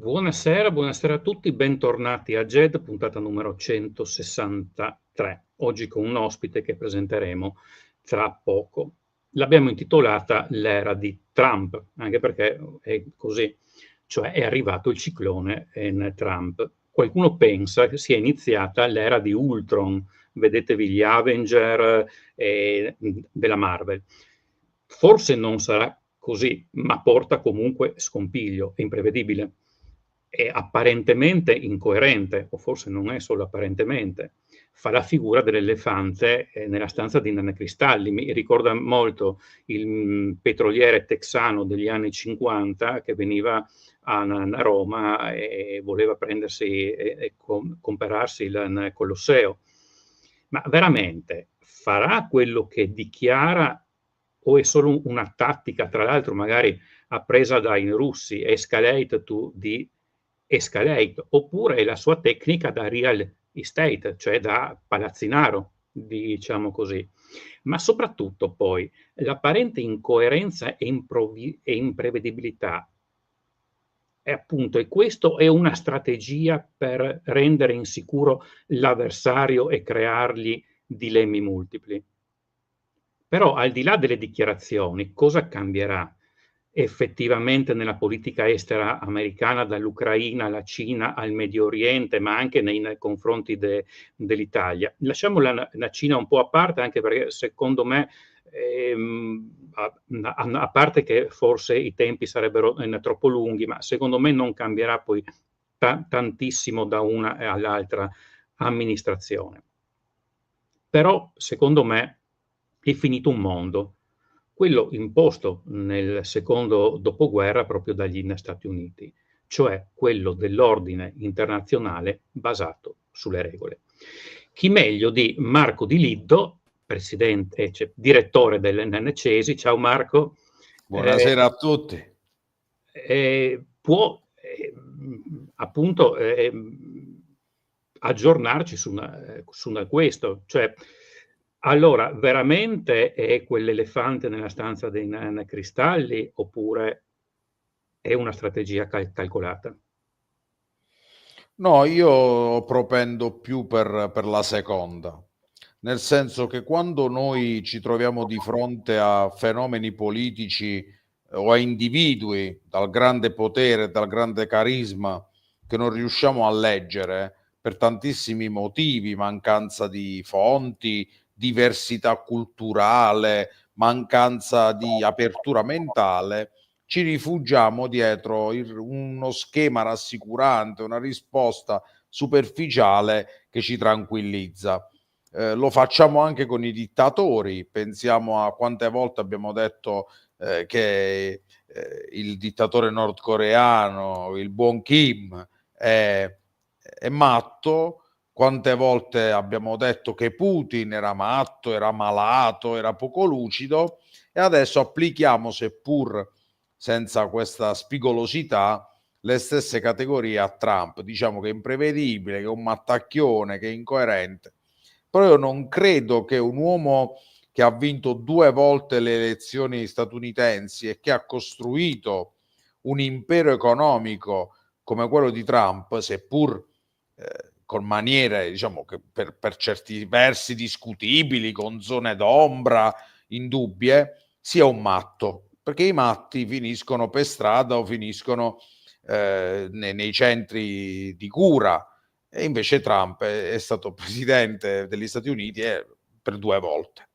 Buonasera, buonasera a tutti, bentornati a GED, puntata numero 163. Oggi con un ospite che presenteremo tra poco. L'abbiamo intitolata l'era di Trump, anche perché è così, cioè è arrivato il ciclone in Trump. Qualcuno pensa che sia iniziata l'era di Ultron, vedetevi gli Avenger della Marvel. Forse non sarà così, ma porta comunque scompiglio, è imprevedibile. È apparentemente incoerente, o forse non è solo apparentemente, fa la figura dell'elefante nella stanza di Nanna Cristalli. Mi ricorda molto il petroliere texano degli anni 50 che veniva a Roma e voleva prendersi e comperarsi il Colosseo. Ma veramente farà quello che dichiara o è solo una tattica, tra l'altro magari appresa dai russi, escalate to the escalate, oppure è la sua tecnica da real estate, cioè da palazzinaro, diciamo così. Ma soprattutto poi l'apparente incoerenza e imprevedibilità è appunto, e questo è una strategia per rendere insicuro l'avversario e creargli dilemmi multipli. Però al di là delle dichiarazioni, cosa cambierà effettivamente nella politica estera americana, dall'Ucraina alla Cina al Medio Oriente, ma anche nei confronti dell'Italia? Lasciamo la Cina un po' a parte, anche perché secondo me, a parte che forse i tempi sarebbero troppo lunghi, ma secondo me non cambierà poi tantissimo da una all'altra amministrazione. Però secondo me è finito un mondo, quello imposto nel secondo dopoguerra proprio dagli Stati Uniti, cioè quello dell'ordine internazionale basato sulle regole. Chi meglio di Marco Di Liddo, presidente, cioè, direttore dell'NCESI. Ciao Marco. Buonasera a tutti. Può appunto aggiornarci su questo, cioè allora veramente è quell'elefante nella stanza dei cristalli oppure è una strategia calcolata? No, io propendo più per la seconda, nel senso che quando noi ci troviamo di fronte a fenomeni politici o a individui dal grande potere, dal grande carisma, che non riusciamo a leggere per tantissimi motivi, mancanza di fonti, diversità culturale, mancanza di apertura mentale, ci rifugiamo dietro uno schema rassicurante, una risposta superficiale che ci tranquillizza. Lo facciamo anche con i dittatori, pensiamo a quante volte abbiamo detto che il dittatore nordcoreano, il buon Kim, è matto, quante volte abbiamo detto che Putin era matto, era malato, era poco lucido, e adesso applichiamo, seppur senza questa spigolosità, le stesse categorie a Trump. Diciamo che è imprevedibile, che è un mattacchione, che è incoerente. Però io non credo che un uomo che ha vinto 2 volte le elezioni statunitensi e che ha costruito un impero economico come quello di Trump, seppur con maniere, diciamo, che per certi versi discutibili, con zone d'ombra indubbie, sia un matto, perché i matti finiscono per strada o finiscono nei centri di cura, e invece Trump è stato presidente degli Stati Uniti per 2 volte.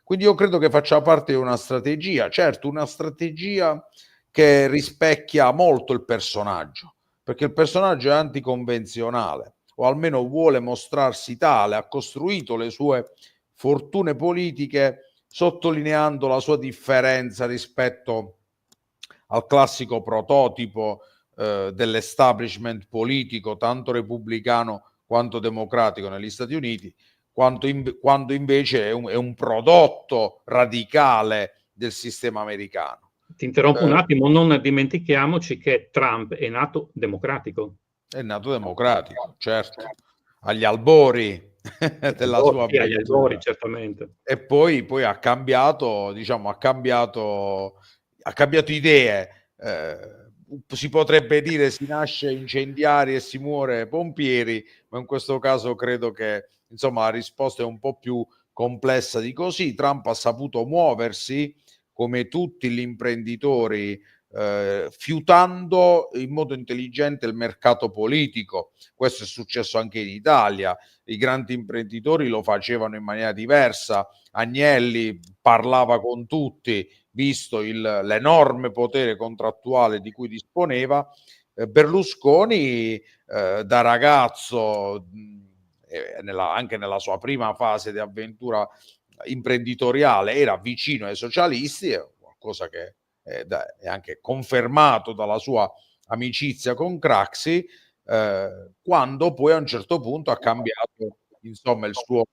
Quindi io credo che faccia parte di una strategia, certo una strategia che rispecchia molto il personaggio, perché il personaggio è anticonvenzionale, o almeno vuole mostrarsi tale, ha costruito le sue fortune politiche sottolineando la sua differenza rispetto al classico prototipo dell'establishment politico, tanto repubblicano quanto democratico negli Stati Uniti, quando invece è un prodotto radicale del sistema americano. Ti interrompo un attimo, non dimentichiamoci che Trump è nato democratico. È nato democratico, certo, agli albori della sua Sì, agli albori, avventura. certamente. E poi ha cambiato, diciamo, ha cambiato idee si potrebbe dire si nasce incendiari e si muore pompieri, ma in questo caso credo che insomma la risposta è un po' più complessa di così. Trump ha saputo muoversi come tutti gli imprenditori, fiutando in modo intelligente il mercato politico. Questo è successo anche in Italia. I grandi imprenditori lo facevano in maniera diversa. Agnelli parlava con tutti, visto l'enorme potere contrattuale di cui disponeva. Berlusconi, da ragazzo, anche nella sua prima fase di avventura imprenditoriale, era vicino ai socialisti, qualcosa che è anche confermato dalla sua amicizia con Craxi, quando poi a un certo punto ha cambiato insomma il suo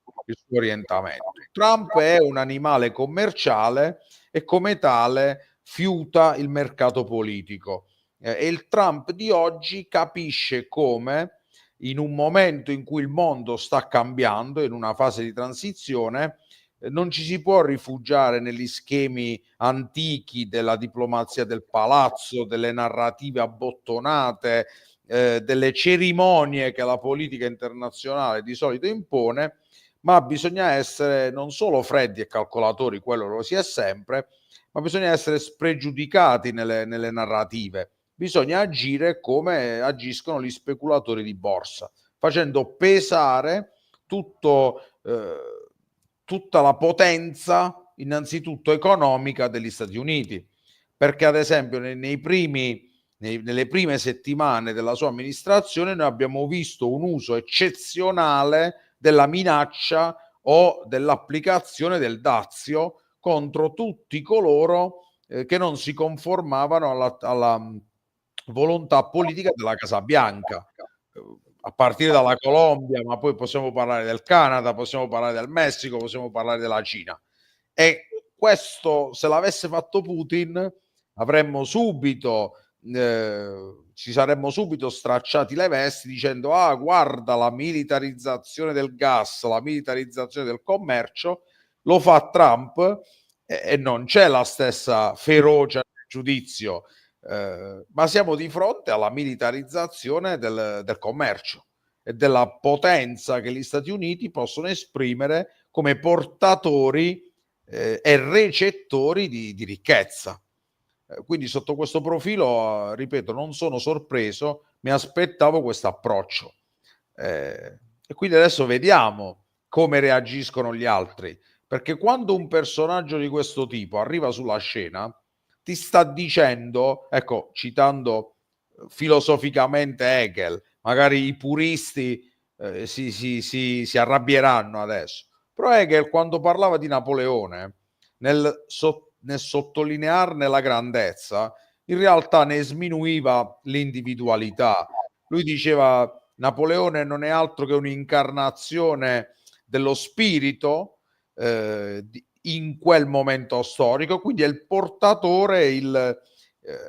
orientamento. Trump è un animale commerciale e come tale fiuta il mercato politico. E il Trump di oggi capisce come in un momento in cui il mondo sta cambiando, in una fase di transizione, non ci si può rifugiare negli schemi antichi della diplomazia del palazzo, delle narrative abbottonate, delle cerimonie che la politica internazionale di solito impone, ma bisogna essere non solo freddi e calcolatori, quello lo si è sempre, ma bisogna essere spregiudicati nelle narrative. Bisogna agire come agiscono gli speculatori di borsa, facendo pesare tutta la potenza, innanzitutto economica, degli Stati Uniti. Perché, ad esempio, nelle prime settimane della sua amministrazione, noi abbiamo visto un uso eccezionale della minaccia o dell'applicazione del dazio contro tutti coloro che non si conformavano alla volontà politica della Casa Bianca, a partire dalla Colombia, ma poi possiamo parlare del Canada, possiamo parlare del Messico, possiamo parlare della Cina. E questo, se l'avesse fatto Putin, avremmo subito ci saremmo subito stracciati le vesti dicendo: ah, guarda, la militarizzazione del gas, la militarizzazione del commercio lo fa Trump, e non c'è la stessa ferocia nel giudizio, ma siamo di fronte alla militarizzazione del commercio e della potenza che gli Stati Uniti possono esprimere come portatori e recettori di ricchezza. Quindi sotto questo profilo, ripeto, non sono sorpreso, mi aspettavo questo approccio. E quindi adesso vediamo come reagiscono gli altri, perché quando un personaggio di questo tipo arriva sulla scena, ti sta dicendo, ecco, citando filosoficamente Hegel, magari i puristi si arrabbieranno adesso, però Hegel quando parlava di Napoleone, nel sottolinearne la grandezza, in realtà ne sminuiva l'individualità. Lui diceva: Napoleone non è altro che un'incarnazione dello spirito in quel momento storico, quindi è il portatore,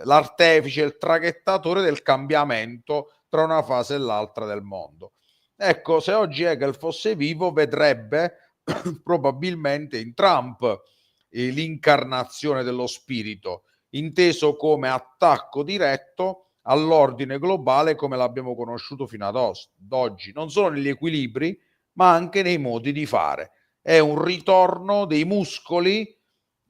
l'artefice, il traghettatore del cambiamento tra una fase e l'altra del mondo. Ecco, se oggi Hegel fosse vivo, vedrebbe probabilmente in Trump l'incarnazione dello spirito, inteso come attacco diretto all'ordine globale come l'abbiamo conosciuto fino ad oggi, non solo negli equilibri, ma anche nei modi di fare. È un ritorno dei muscoli,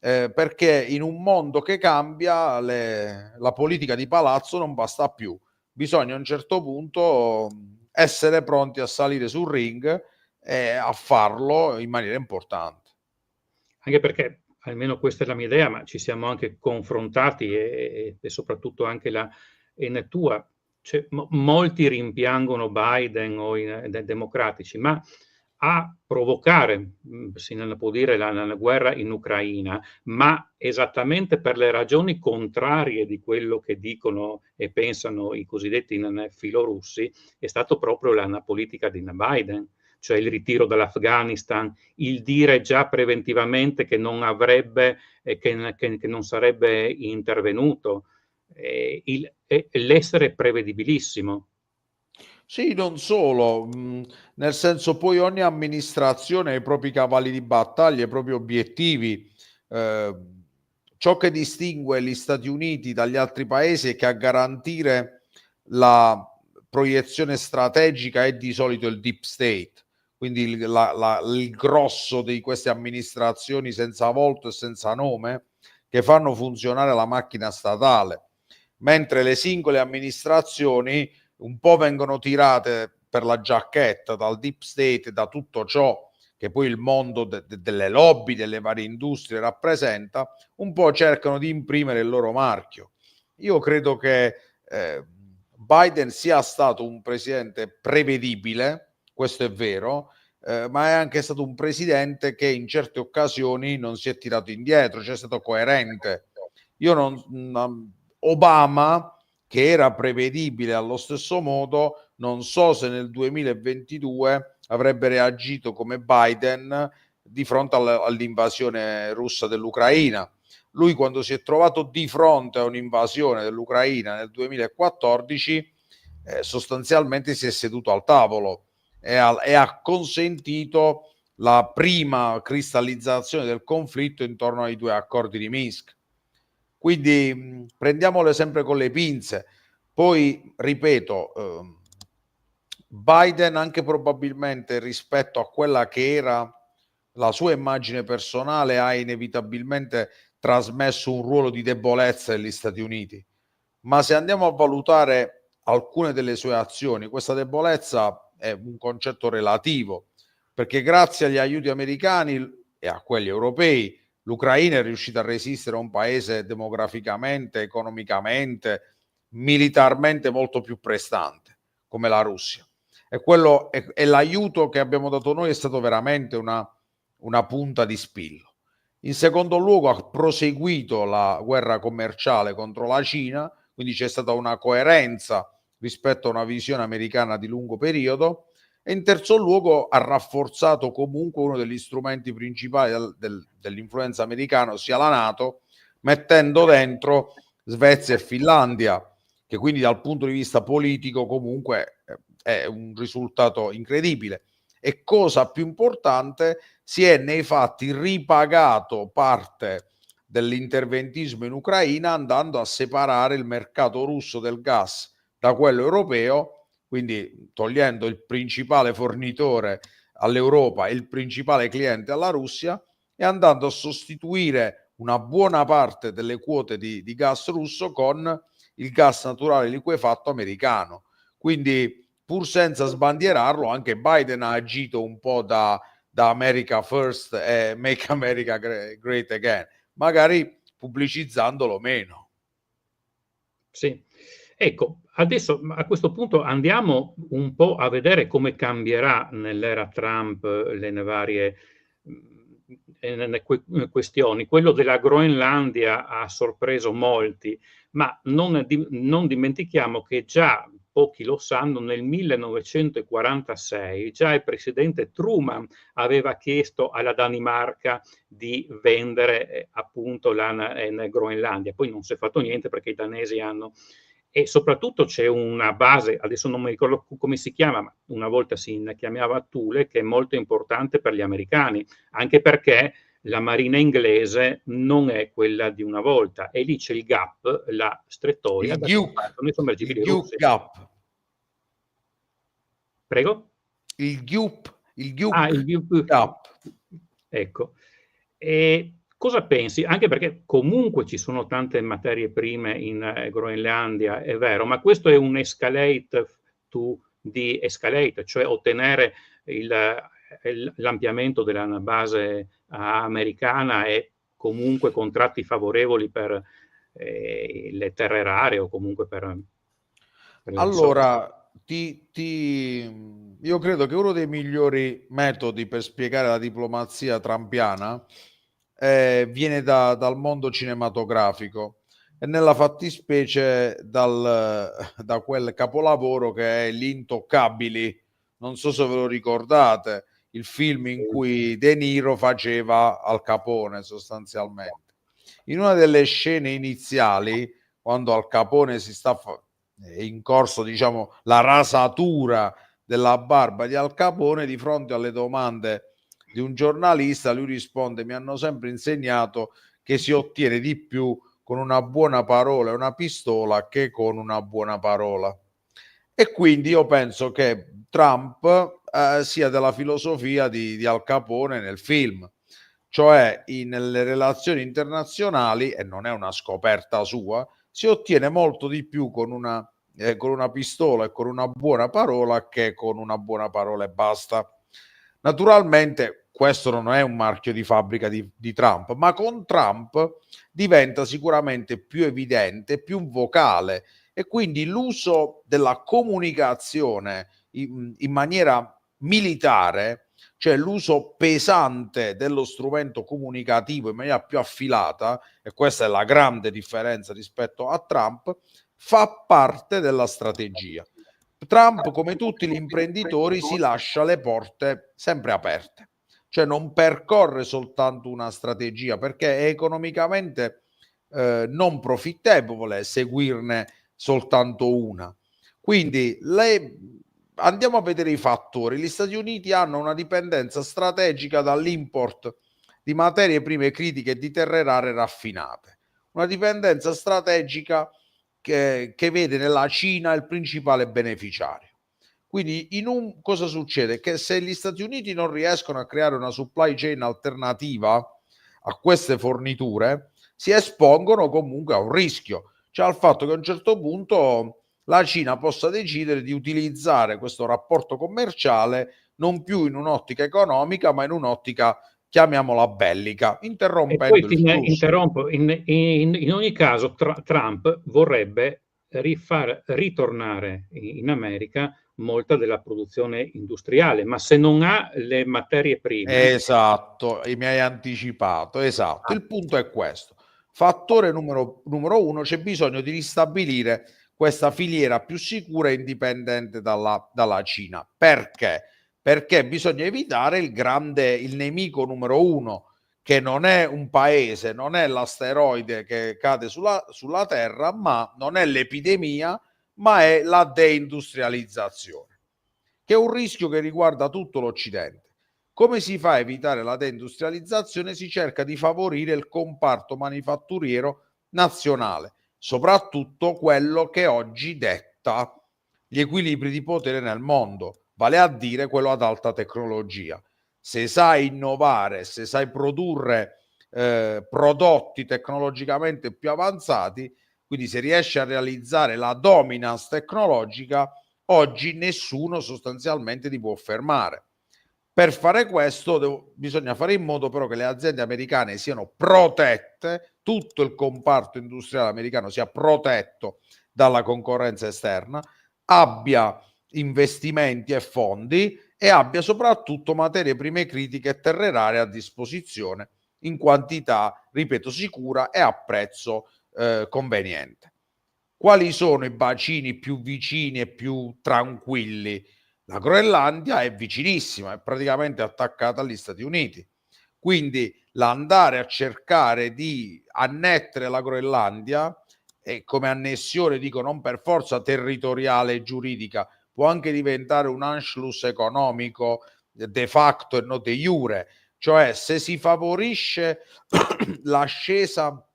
perché in un mondo che cambia la politica di palazzo non basta più. Bisogna a un certo punto essere pronti a salire sul ring e a farlo in maniera importante. Anche perché, almeno questa è la mia idea, ma ci siamo anche confrontati e soprattutto anche la tua, cioè, molti rimpiangono Biden o i democratici, ma a provocare, se ne può dire, la guerra in Ucraina, ma esattamente per le ragioni contrarie di quello che dicono e pensano i cosiddetti filorussi, è stato proprio la politica di Biden, cioè il ritiro dall'Afghanistan, il dire già preventivamente che non avrebbe, che non sarebbe intervenuto, l'essere prevedibilissimo. Sì, non solo, nel senso poi ogni amministrazione ha i propri cavalli di battaglia, i propri obiettivi. ciò che distingue gli Stati Uniti dagli altri paesi è che a garantire la proiezione strategica è di solito il deep state, quindi il grosso di queste amministrazioni senza volto e senza nome che fanno funzionare la macchina statale, mentre le singole amministrazioni un po' vengono tirate per la giacchetta dal deep state, da tutto ciò che poi il mondo delle lobby, delle varie industrie rappresenta, un po' cercano di imprimere il loro marchio. Io credo che Biden sia stato un presidente prevedibile, questo è vero, ma è anche stato un presidente che in certe occasioni non si è tirato indietro, cioè è stato coerente. Obama, che era prevedibile allo stesso modo, non so se nel 2022 avrebbe reagito come Biden di fronte all'invasione russa dell'Ucraina. Lui, quando si è trovato di fronte a un'invasione dell'Ucraina nel 2014, sostanzialmente si è seduto al tavolo e ha consentito la prima cristallizzazione del conflitto intorno ai 2 accordi di Minsk. Quindi prendiamole sempre con le pinze. Poi, ripeto, Biden, anche probabilmente rispetto a quella che era la sua immagine personale, ha inevitabilmente trasmesso un ruolo di debolezza negli Stati Uniti. Ma se andiamo a valutare alcune delle sue azioni, questa debolezza è un concetto relativo, perché grazie agli aiuti americani e a quelli europei, l'Ucraina è riuscita a resistere a un paese demograficamente, economicamente, militarmente molto più prestante, come la Russia. E l'aiuto che abbiamo dato noi è stato veramente una punta di spillo. In secondo luogo, ha proseguito la guerra commerciale contro la Cina, quindi c'è stata una coerenza rispetto a una visione americana di lungo periodo. E in terzo luogo ha rafforzato comunque uno degli strumenti principali dell'influenza americana, ossia la NATO, mettendo dentro Svezia e Finlandia, che quindi dal punto di vista politico comunque è un risultato incredibile. E cosa più importante, si è nei fatti ripagato parte dell'interventismo in Ucraina andando a separare il mercato russo del gas da quello europeo, quindi togliendo il principale fornitore all'Europa e il principale cliente alla Russia e andando a sostituire una buona parte delle quote di gas russo con il gas naturale liquefatto americano. Quindi, pur senza sbandierarlo, anche Biden ha agito un po' da America First e Make America Great Again, magari pubblicizzandolo meno. Sì, ecco, adesso a questo punto andiamo un po' a vedere come cambierà nell'era Trump le varie questioni. Quello della Groenlandia ha sorpreso molti, ma non dimentichiamo che già pochi lo sanno, nel 1946 già il presidente Truman aveva chiesto alla Danimarca di vendere appunto la Groenlandia. Poi non si è fatto niente perché i danesi hanno... E soprattutto c'è una base, adesso non mi ricordo come si chiama, ma una volta si chiamava Thule, che è molto importante per gli americani, anche perché la marina inglese non è quella di una volta, e lì c'è il Gap, la strettoia, da cui partono i sommergibili russi. Gap. Prego? Il Gup Gap. Ecco. E cosa pensi? Anche perché comunque ci sono tante materie prime in Groenlandia, è vero, ma questo è un escalate di escalate, cioè ottenere l'ampliamento della base americana e comunque contratti favorevoli per le terre rare o comunque per allora, io credo che uno dei migliori metodi per spiegare la diplomazia trumpiana viene dal mondo cinematografico e nella fattispecie da quel capolavoro che è Gli Intoccabili. Non so se ve lo ricordate, il film in cui De Niro faceva Al Capone sostanzialmente. In una delle scene iniziali, quando Al Capone è in corso, diciamo, la rasatura della barba di Al Capone, di fronte alle domande di un giornalista, lui risponde: mi hanno sempre insegnato che si ottiene di più con una buona parola e una pistola che con una buona parola. E quindi io penso che Trump sia della filosofia di Al Capone nel film, cioè nelle relazioni internazionali, e non è una scoperta sua, si ottiene molto di più con una pistola e con una buona parola che con una buona parola e basta. Naturalmente questo non è un marchio di fabbrica di Trump, ma con Trump diventa sicuramente più evidente, più vocale, e quindi l'uso della comunicazione in maniera militare, cioè l'uso pesante dello strumento comunicativo in maniera più affilata, e questa è la grande differenza rispetto a Trump, fa parte della strategia. Trump, come tutti gli imprenditori, si lascia le porte sempre aperte, cioè non percorre soltanto una strategia perché è economicamente non profittevole seguirne soltanto una. Quindi andiamo a vedere i fattori. Gli Stati Uniti hanno una dipendenza strategica dall'import di materie prime critiche e di terre rare raffinate, una dipendenza strategica che vede nella Cina il principale beneficiario. Quindi cosa succede? Che se gli Stati Uniti non riescono a creare una supply chain alternativa a queste forniture, si espongono comunque a un rischio, cioè al fatto che a un certo punto la Cina possa decidere di utilizzare questo rapporto commerciale non più in un'ottica economica, ma in un'ottica, chiamiamola, bellica, E interrompendo poi il ti flusso. interrompo, in ogni caso Trump vorrebbe far ritornare in America molta della produzione industriale, ma se non ha le materie prime... Esatto, mi hai anticipato, esatto. Il punto è questo. Fattore numero uno, c'è bisogno di ristabilire questa filiera più sicura e indipendente dalla Cina. Perché? Perché bisogna evitare il nemico numero uno, che non è un paese, non è l'asteroide che cade sulla Terra, ma non è l'epidemia, ma è la deindustrializzazione, che è un rischio che riguarda tutto l'Occidente. Come si fa a evitare la deindustrializzazione? Si cerca di favorire il comparto manifatturiero nazionale, soprattutto quello che oggi detta gli equilibri di potere nel mondo, vale a dire quello ad alta tecnologia. Se sai innovare, se sai produrre prodotti tecnologicamente più avanzati, quindi se riesci a realizzare la dominance tecnologica, oggi nessuno sostanzialmente ti può fermare. Per fare questo bisogna fare in modo però che le aziende americane siano protette, tutto il comparto industriale americano sia protetto dalla concorrenza esterna, abbia investimenti e fondi e abbia soprattutto materie prime critiche e terre rare a disposizione in quantità, ripeto, sicura e a prezzo conveniente. Quali sono i bacini più vicini e più tranquilli? La Groenlandia è vicinissima, è praticamente attaccata agli Stati Uniti. Quindi l'andare a cercare di annettere la Groenlandia, e come annessione dico non per forza territoriale e giuridica, può anche diventare un Anschluss economico de facto e non de jure, cioè se si favorisce l'ascesa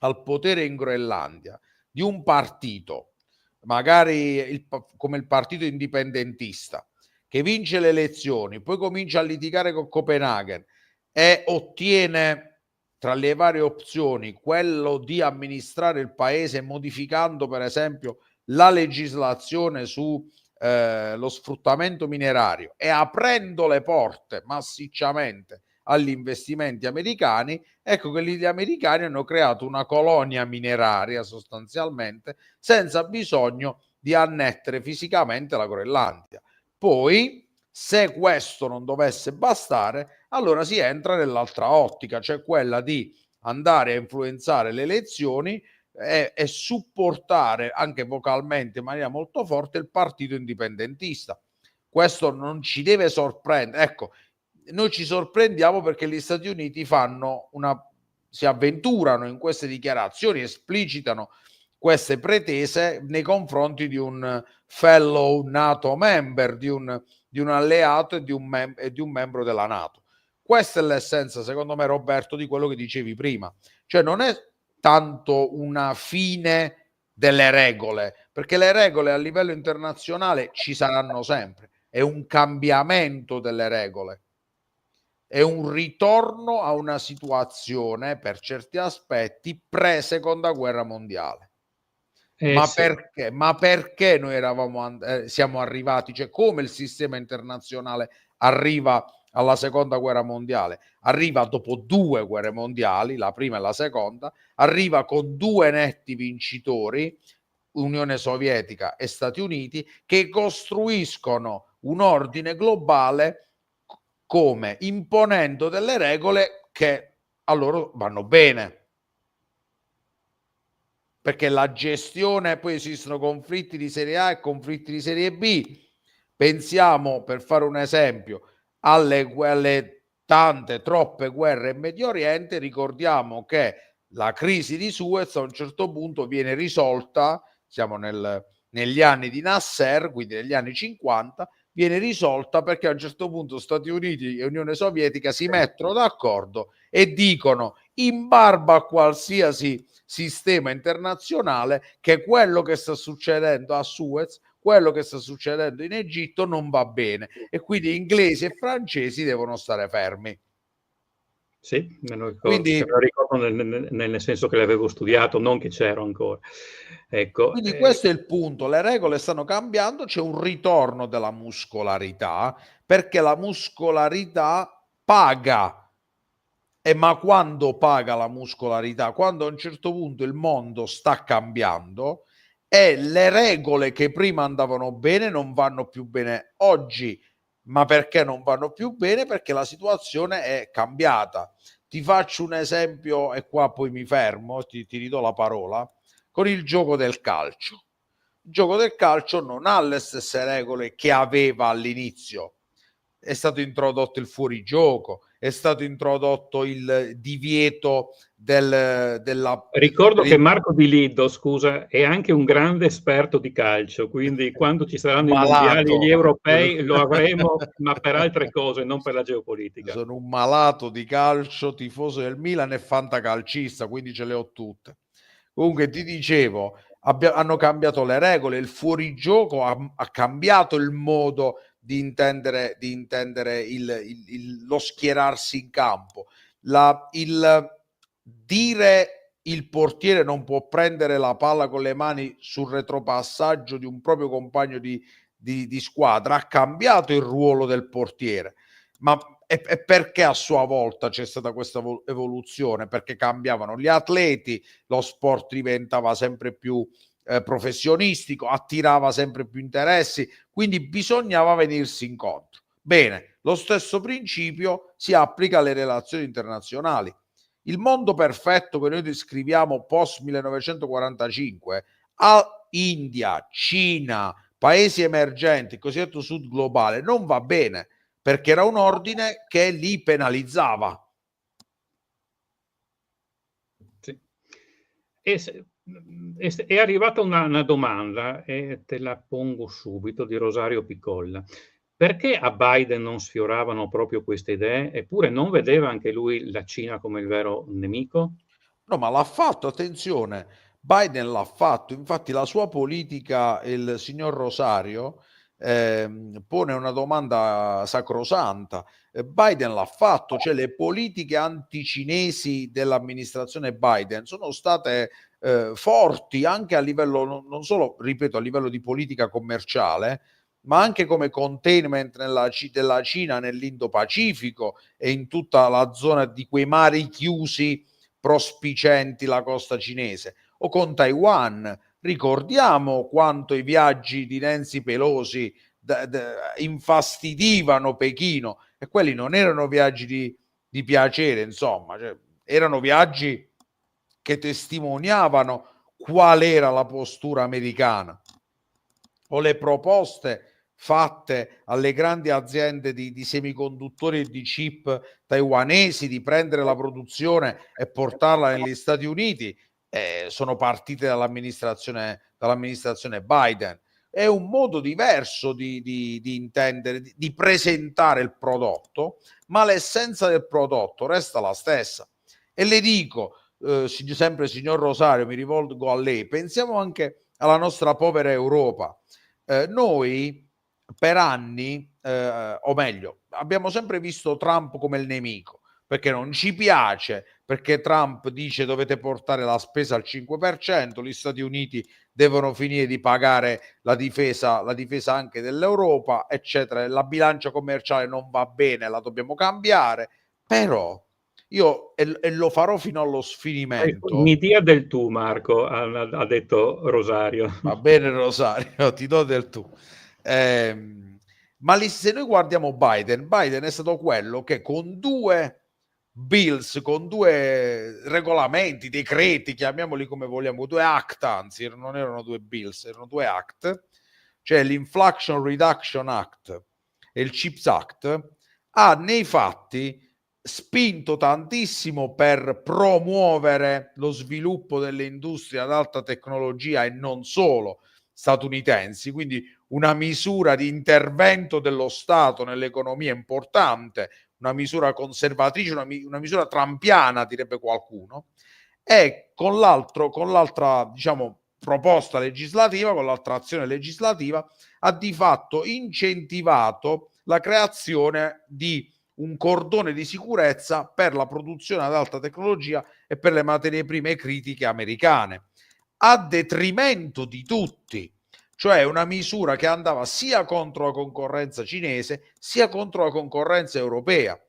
al potere in Groenlandia di un partito, magari come il partito indipendentista, che vince le elezioni, poi comincia a litigare con Copenaghen e ottiene tra le varie opzioni quello di amministrare il paese modificando per esempio la legislazione su lo sfruttamento minerario e aprendo le porte massicciamente agli investimenti americani, ecco che gli americani hanno creato una colonia mineraria sostanzialmente senza bisogno di annettere fisicamente la Groenlandia. Poi, se questo non dovesse bastare, allora si entra nell'altra ottica, cioè quella di andare a influenzare le elezioni e supportare anche vocalmente in maniera molto forte il partito indipendentista. Questo non ci deve sorprendere. Ecco, noi ci sorprendiamo perché gli Stati Uniti si avventurano in queste dichiarazioni, esplicitano queste pretese nei confronti di un fellow NATO member, di un alleato e di un membro della NATO. Questa è l'essenza, secondo me, Roberto, di quello che dicevi prima. Cioè non è tanto una fine delle regole, perché le regole a livello internazionale ci saranno sempre, è un cambiamento delle regole, è un ritorno a una situazione per certi aspetti pre-seconda guerra mondiale. Ma Sì. perché? Ma perché noi siamo arrivati, cioè come il sistema internazionale arriva alla seconda guerra mondiale? Arriva dopo 2 guerre mondiali, la prima e la seconda, arriva con 2 netti vincitori, Unione Sovietica e Stati Uniti, che costruiscono un ordine globale come imponendo delle regole che a loro vanno bene. Perché la gestione, poi esistono conflitti di serie A e conflitti di serie B. Pensiamo, per fare un esempio, alle tante, troppe guerre in Medio Oriente. Ricordiamo che la crisi di Suez a un certo punto viene risolta, siamo negli anni di Nasser, quindi negli anni 50, viene risolta perché a un certo punto Stati Uniti e Unione Sovietica si mettono d'accordo e dicono, in barba a qualsiasi sistema internazionale, che quello che sta succedendo a Suez, quello che sta succedendo in Egitto non va bene, e quindi inglesi e francesi devono stare fermi. Sì, me lo ricordo, Quindi, me lo ricordo nel senso che l'avevo studiato, non che c'ero ancora. Ecco, quindi questo è il punto, le regole stanno cambiando, c'è un ritorno della muscolarità, perché la muscolarità paga. Ma quando paga la muscolarità? Quando a un certo punto il mondo sta cambiando e le regole che prima andavano bene non vanno più bene oggi. Ma perché non vanno più bene? Perché la situazione è cambiata. Ti faccio un esempio e qua poi mi fermo, ti ridò la parola, con il gioco del calcio. Il gioco del calcio non ha le stesse regole che aveva all'inizio. È stato introdotto il fuorigioco, è stato introdotto il divieto della... ricordo che Marco Di Liddo, scusa, è anche un grande esperto di calcio, quindi quando ci saranno i mondiali e malato. gli europei lo avremo, ma per altre cose, non per la geopolitica. Sono un malato di calcio, tifoso del Milan e fantacalcista, quindi ce le ho tutte. Comunque ti dicevo, hanno cambiato le regole, il fuorigioco ha cambiato il modo di intendere lo schierarsi in campo. Il dire il portiere non può prendere la palla con le mani sul retropassaggio di un proprio compagno di squadra ha cambiato il ruolo del portiere. Ma e perché a sua volta c'è stata questa evoluzione? Perché cambiavano gli atleti, lo sport diventava sempre più professionistico, attirava sempre più interessi, quindi bisognava venirsi incontro. Bene, lo stesso principio si applica alle relazioni internazionali. Il mondo perfetto che noi descriviamo post 1945 a India, Cina, paesi emergenti, il cosiddetto sud globale, non va bene, perché era un ordine che li penalizzava. Sì. È arrivata una domanda, e te la pongo subito, di Rosario Picolla. Perché a Biden non sfioravano proprio queste idee? Eppure non vedeva anche lui la Cina come il vero nemico? No, ma l'ha fatto, attenzione, Biden l'ha fatto, infatti la sua politica, il signor Rosario, pone una domanda sacrosanta. Biden l'ha fatto, cioè le politiche anticinesi dell'amministrazione Biden sono state forti anche a livello, non solo, ripeto, a livello di politica commerciale, ma anche come containment della Cina nell'Indo-Pacifico e in tutta la zona di quei mari chiusi prospicenti la costa cinese, o con Taiwan. Ricordiamo quanto i viaggi di Nancy Pelosi infastidivano Pechino, e quelli non erano viaggi di piacere, insomma, cioè, erano viaggi che testimoniavano qual era la postura americana, o le proposte fatte alle grandi aziende di semiconduttori e di chip taiwanesi di prendere la produzione e portarla negli Stati Uniti, sono partite dall'amministrazione Biden. è un modo diverso di intendere, di presentare il prodotto, ma l'essenza del prodotto resta la stessa. E le dico, sempre signor Rosario, mi rivolgo a lei, pensiamo anche alla nostra povera Europa. Noi per anni, o meglio, abbiamo sempre visto Trump come il nemico, perché non ci piace, perché Trump dice dovete portare la spesa al 5%, gli Stati Uniti devono finire di pagare la difesa anche dell'Europa, eccetera. La bilancia commerciale non va bene, la dobbiamo cambiare, però io, e lo farò fino allo sfinimento. Mi dia del tu, Marco, ha detto Rosario. Va bene, Rosario, ti do del tu. Ma se noi guardiamo Biden è stato quello che con due bills, con due regolamenti, decreti, chiamiamoli come vogliamo, due act, anzi non erano due bills, erano due act, cioè l'Inflation Reduction Act e il CHIPS Act, ha nei fatti spinto tantissimo per promuovere lo sviluppo delle industrie ad alta tecnologia e non solo statunitensi, quindi una misura di intervento dello Stato nell'economia importante, una misura conservatrice, una misura trampiana, direbbe qualcuno, e con l'altra, diciamo, proposta legislativa, con l'altra azione legislativa, ha di fatto incentivato la creazione di un cordone di sicurezza per la produzione ad alta tecnologia e per le materie prime critiche americane, a detrimento di tutti, cioè una misura che andava sia contro la concorrenza cinese sia contro la concorrenza europea,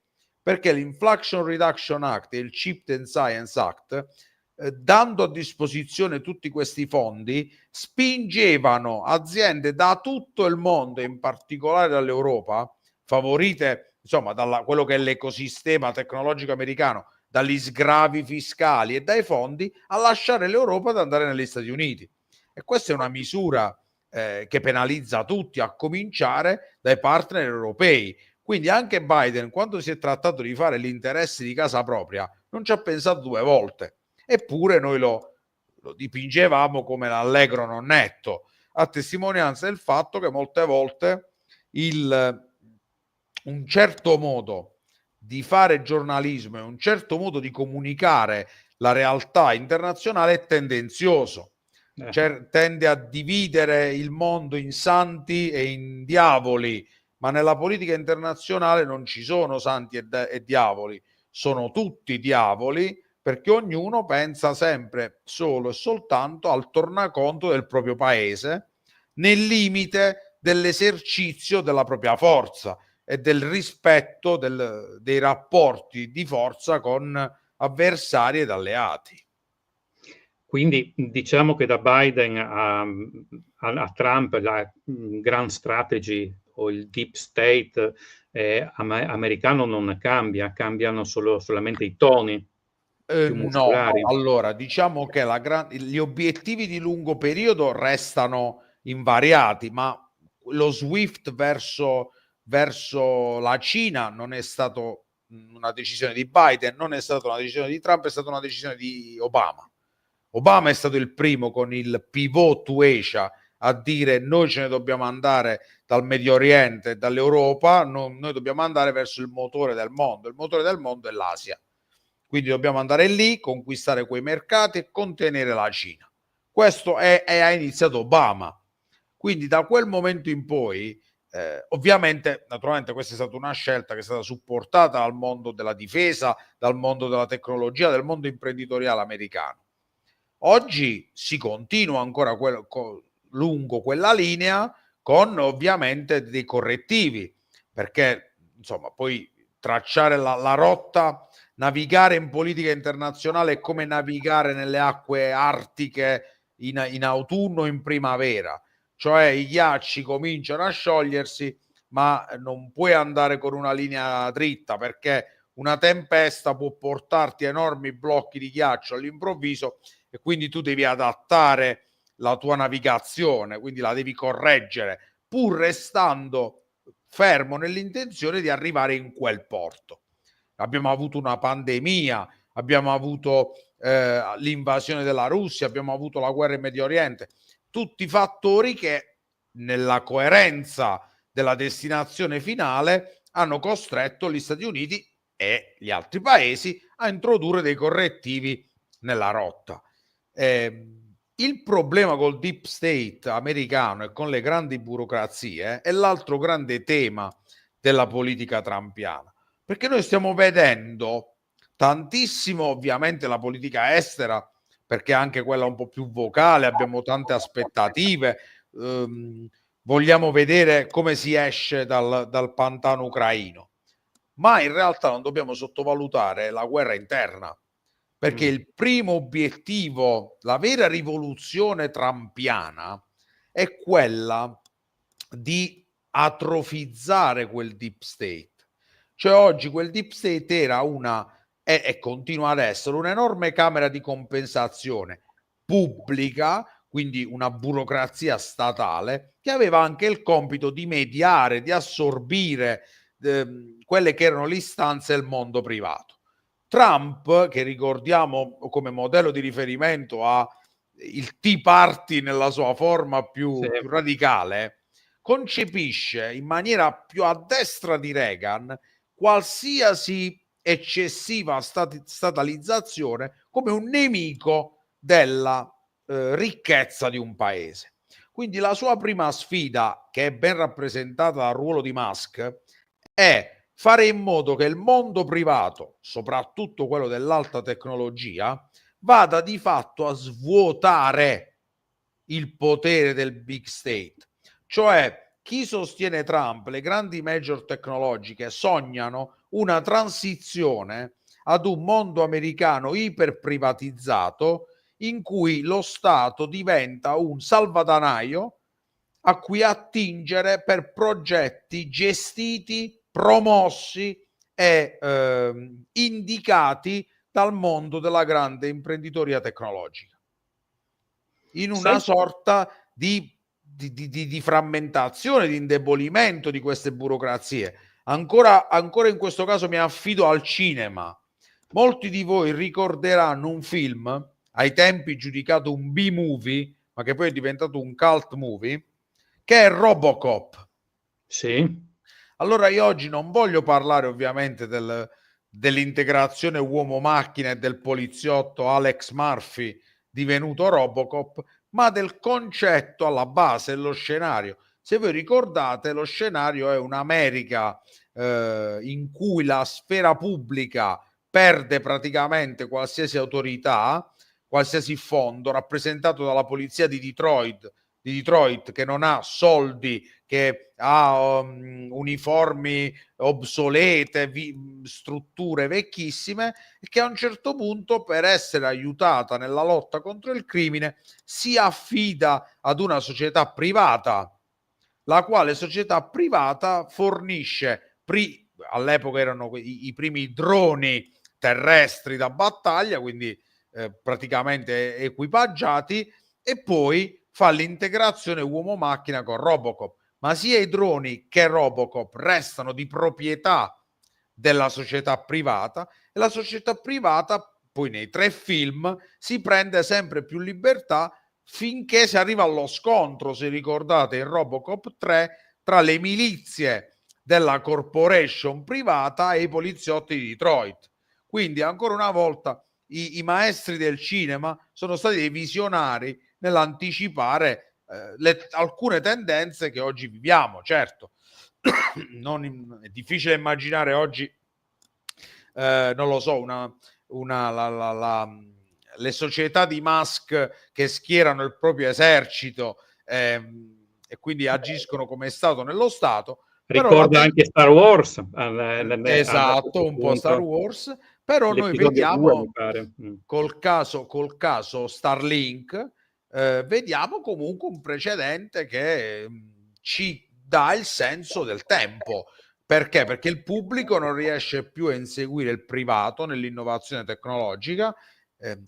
perché l'Inflation Reduction Act e il Chip and Science Act, dando a disposizione tutti questi fondi, spingevano aziende da tutto il mondo, in particolare dall'Europa, favorite insomma da quello che è l'ecosistema tecnologico americano, dagli sgravi fiscali e dai fondi, a lasciare l'Europa ed andare negli Stati Uniti. E questa è una misura che penalizza tutti, a cominciare dai partner europei. Quindi anche Biden, quando si è trattato di fare gli interessi di casa propria, non ci ha pensato due volte. Eppure noi lo dipingevamo come l'allegro non netto, a testimonianza del fatto che molte volte un certo modo di fare giornalismo e un certo modo di comunicare la realtà internazionale è tendenzioso, tende a dividere il mondo in santi e in diavoli, ma nella politica internazionale non ci sono santi e diavoli, sono tutti diavoli, perché ognuno pensa sempre solo e soltanto al tornaconto del proprio paese, nel limite dell'esercizio della propria forza e del rispetto dei rapporti di forza con avversari ed alleati. Quindi diciamo che da Biden a Trump la grand strategy o il deep state americano non cambia, cambiano solamente i toni più No, muscolari. allora diciamo che gli obiettivi di lungo periodo restano invariati, ma lo SWIFT verso la Cina non è stato una decisione di Biden, non è stata una decisione di Trump, è stata una decisione di Obama. Obama è stato il primo con il pivot to Asia a dire noi ce ne dobbiamo andare dal Medio Oriente e dall'Europa, noi dobbiamo andare verso il motore del mondo è l'Asia. Quindi dobbiamo andare lì, conquistare quei mercati e contenere la Cina. Questo ha iniziato Obama. Quindi da quel momento in poi, ovviamente, naturalmente questa è stata una scelta che è stata supportata dal mondo della difesa, dal mondo della tecnologia, dal mondo imprenditoriale americano. Oggi si continua ancora lungo quella linea con ovviamente dei correttivi, perché insomma poi tracciare la rotta, navigare in politica internazionale è come navigare nelle acque artiche in autunno o in primavera, cioè i ghiacci cominciano a sciogliersi, ma non puoi andare con una linea dritta, perché una tempesta può portarti enormi blocchi di ghiaccio all'improvviso e quindi tu devi adattare la tua navigazione, quindi la devi correggere, pur restando fermo nell'intenzione di arrivare in quel porto. Abbiamo avuto una pandemia, abbiamo avuto l'invasione della Russia, abbiamo avuto la guerra in Medio Oriente, tutti fattori che nella coerenza della destinazione finale hanno costretto gli Stati Uniti e gli altri paesi a introdurre dei correttivi nella rotta. Il problema col deep state americano e con le grandi burocrazie è l'altro grande tema della politica trumpiana, perché noi stiamo vedendo tantissimo, ovviamente, la politica estera, perché anche quella un po' più vocale, abbiamo tante aspettative, vogliamo vedere come si esce dal pantano ucraino, ma in realtà non dobbiamo sottovalutare la guerra interna, perché il primo obiettivo, la vera rivoluzione trumpiana, è quella di atrofizzare quel deep state. Cioè oggi quel deep state era e continua ad essere un'enorme camera di compensazione pubblica, quindi una burocrazia statale che aveva anche il compito di mediare, di assorbire quelle che erano le istanze del mondo privato. Trump, che ricordiamo come modello di riferimento a il Tea Party nella sua forma più radicale, concepisce in maniera più a destra di Reagan qualsiasi eccessiva statalizzazione come un nemico della ricchezza di un paese. Quindi la sua prima sfida, che è ben rappresentata dal ruolo di Musk, è fare in modo che il mondo privato, soprattutto quello dell'alta tecnologia, vada di fatto a svuotare il potere del big state. Cioè, chi sostiene Trump, le grandi major tecnologiche sognano una transizione ad un mondo americano iperprivatizzato in cui lo Stato diventa un salvadanaio a cui attingere per progetti gestiti, promossi e indicati dal mondo della grande imprenditoria tecnologica, in una sorta di frammentazione, di indebolimento di queste burocrazie. Ancora in questo caso mi affido al cinema. Molti di voi ricorderanno un film ai tempi giudicato un B-movie, ma che poi è diventato un cult movie, che è Robocop. Sì. Allora io oggi non voglio parlare ovviamente dell'integrazione uomo-macchina e del poliziotto Alex Murphy divenuto Robocop, ma del concetto alla base, dello scenario. Se voi ricordate, lo scenario è un'America in cui la sfera pubblica perde praticamente qualsiasi autorità, qualsiasi fondo, rappresentato dalla polizia di Detroit, che non ha soldi, che ha uniformi obsolete, strutture vecchissime, e che a un certo punto, per essere aiutata nella lotta contro il crimine, si affida ad una società privata, la quale società privata fornisce, all'epoca erano i primi droni terrestri da battaglia, quindi praticamente equipaggiati, e poi fa l'integrazione uomo-macchina con Robocop. Ma sia i droni che Robocop restano di proprietà della società privata, e la società privata poi nei 3 film si prende sempre più libertà finché si arriva allo scontro, se ricordate, in Robocop 3, tra le milizie della corporation privata e i poliziotti di Detroit. Quindi ancora una volta i maestri del cinema sono stati dei visionari nell'anticipare alcune tendenze che oggi viviamo. Certo, è difficile immaginare oggi, non lo so, le società di Musk che schierano il proprio esercito e quindi agiscono come Stato nello Stato. Ricorda anche Star Wars. Esatto, un po' Star Wars, però noi vediamo 2, col caso Starlink, vediamo comunque un precedente che ci dà il senso del tempo. Perché? Perché il pubblico non riesce più a inseguire il privato nell'innovazione tecnologica,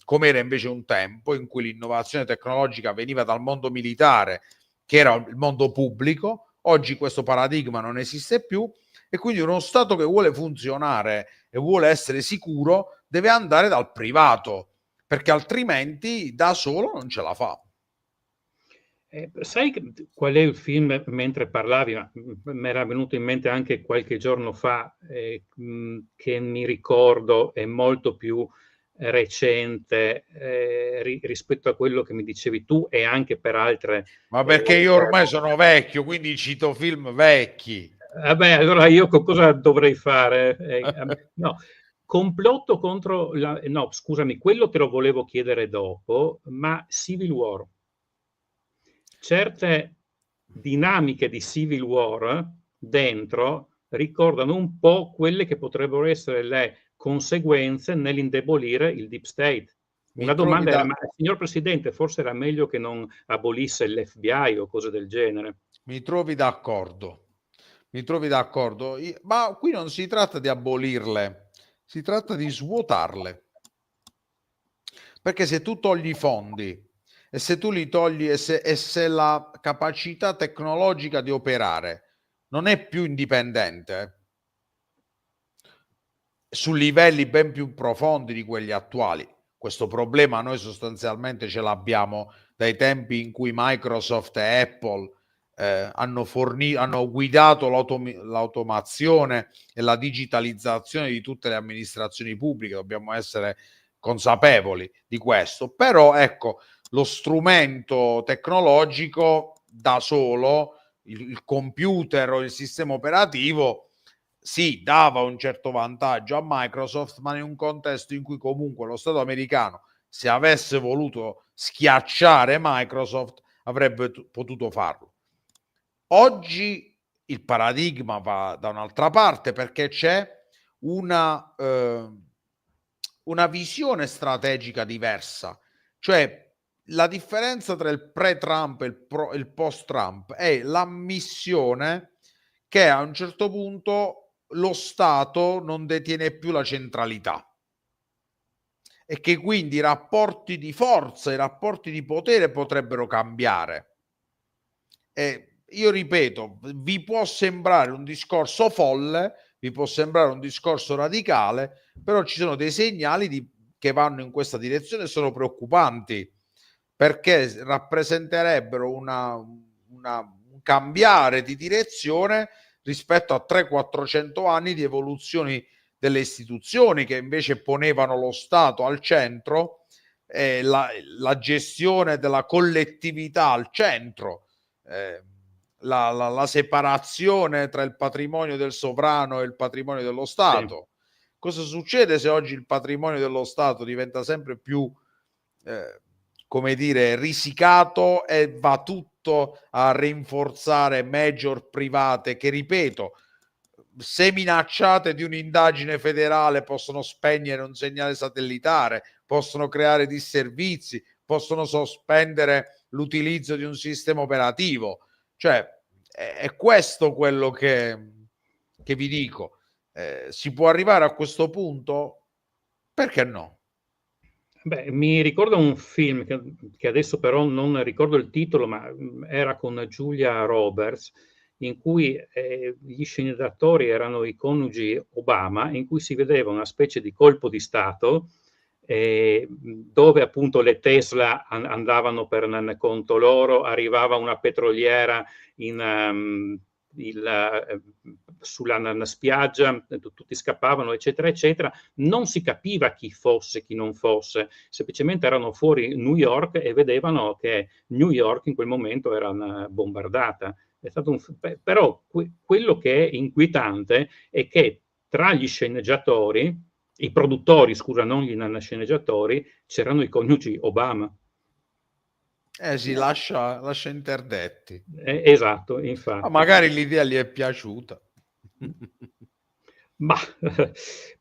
come era invece un tempo in cui l'innovazione tecnologica veniva dal mondo militare, che era il mondo pubblico. Oggi questo paradigma non esiste più, e quindi uno Stato che vuole funzionare e vuole essere sicuro deve andare dal privato, perché altrimenti da solo non ce la fa. Sai qual è il film, mentre parlavi, ma mi era venuto in mente anche qualche giorno fa, che mi ricordo è molto più recente rispetto a quello che mi dicevi tu e anche per altre Ma perché io ormai sono vecchio, quindi cito film vecchi. vabbè, allora io cosa dovrei fare? No, complotto contro la... No, scusami, quello te lo volevo chiedere dopo, ma Civil War. Certe dinamiche di Civil War dentro ricordano un po' quelle che potrebbero essere le conseguenze nell'indebolire il deep state. Mi Una trovi domanda era, da, ma signor Presidente, forse era meglio che non abolisse l'FBI o cose del genere? mi trovi d'accordo. Mi trovi d'accordo. Ma qui non si tratta di abolirle, si tratta di svuotarle. Perché se tu togli i fondi e se tu li togli e se la capacità tecnologica di operare non è più indipendente su livelli ben più profondi di quelli attuali, questo problema noi sostanzialmente ce l'abbiamo dai tempi in cui Microsoft e Apple hanno guidato l'automazione e la digitalizzazione di tutte le amministrazioni pubbliche. Dobbiamo essere consapevoli di questo, però ecco, lo strumento tecnologico da solo, il computer o il sistema operativo, sì, dava un certo vantaggio a Microsoft, ma in un contesto in cui comunque lo Stato americano, se avesse voluto schiacciare Microsoft, avrebbe potuto farlo. Oggi il paradigma va da un'altra parte, perché c'è una visione strategica diversa, cioè la differenza tra il pre-Trump e il post-Trump è l'ammissione che a un certo punto lo Stato non detiene più la centralità e che quindi i rapporti di forza, i rapporti di potere potrebbero cambiare. E io ripeto, vi può sembrare un discorso folle, vi può sembrare un discorso radicale, però ci sono dei segnali che vanno in questa direzione e sono preoccupanti, perché rappresenterebbero un cambiare di direzione rispetto a 300-400 anni di evoluzioni delle istituzioni che invece ponevano lo Stato al centro, la gestione della collettività al centro, la separazione tra il patrimonio del sovrano e il patrimonio dello Stato. Sì. Cosa succede se oggi il patrimonio dello Stato diventa sempre più come dire, risicato e va tutto a rinforzare major private che, ripeto, se minacciate di un'indagine federale possono spegnere un segnale satellitare, possono creare disservizi, possono sospendere l'utilizzo di un sistema operativo. Cioè, è questo quello che vi dico. Si può arrivare a questo punto? Perché no? Beh, mi ricordo un film che adesso però non ricordo il titolo, ma era con Julia Roberts, in cui gli sceneggiatori erano i coniugi Obama, in cui si vedeva una specie di colpo di Stato dove appunto le Tesla andavano per conto loro, arrivava una petroliera sulla spiaggia, tutti scappavano, eccetera, eccetera. Non si capiva chi fosse, chi non fosse, semplicemente erano fuori New York e vedevano che New York in quel momento era bombardata. È stato però quello che è inquietante è che tra gli sceneggiatori, i produttori, scusa, non gli sceneggiatori, c'erano i coniugi Obama. Si lascia interdetti. Esatto, infatti. Ma magari l'idea gli è piaciuta. Ma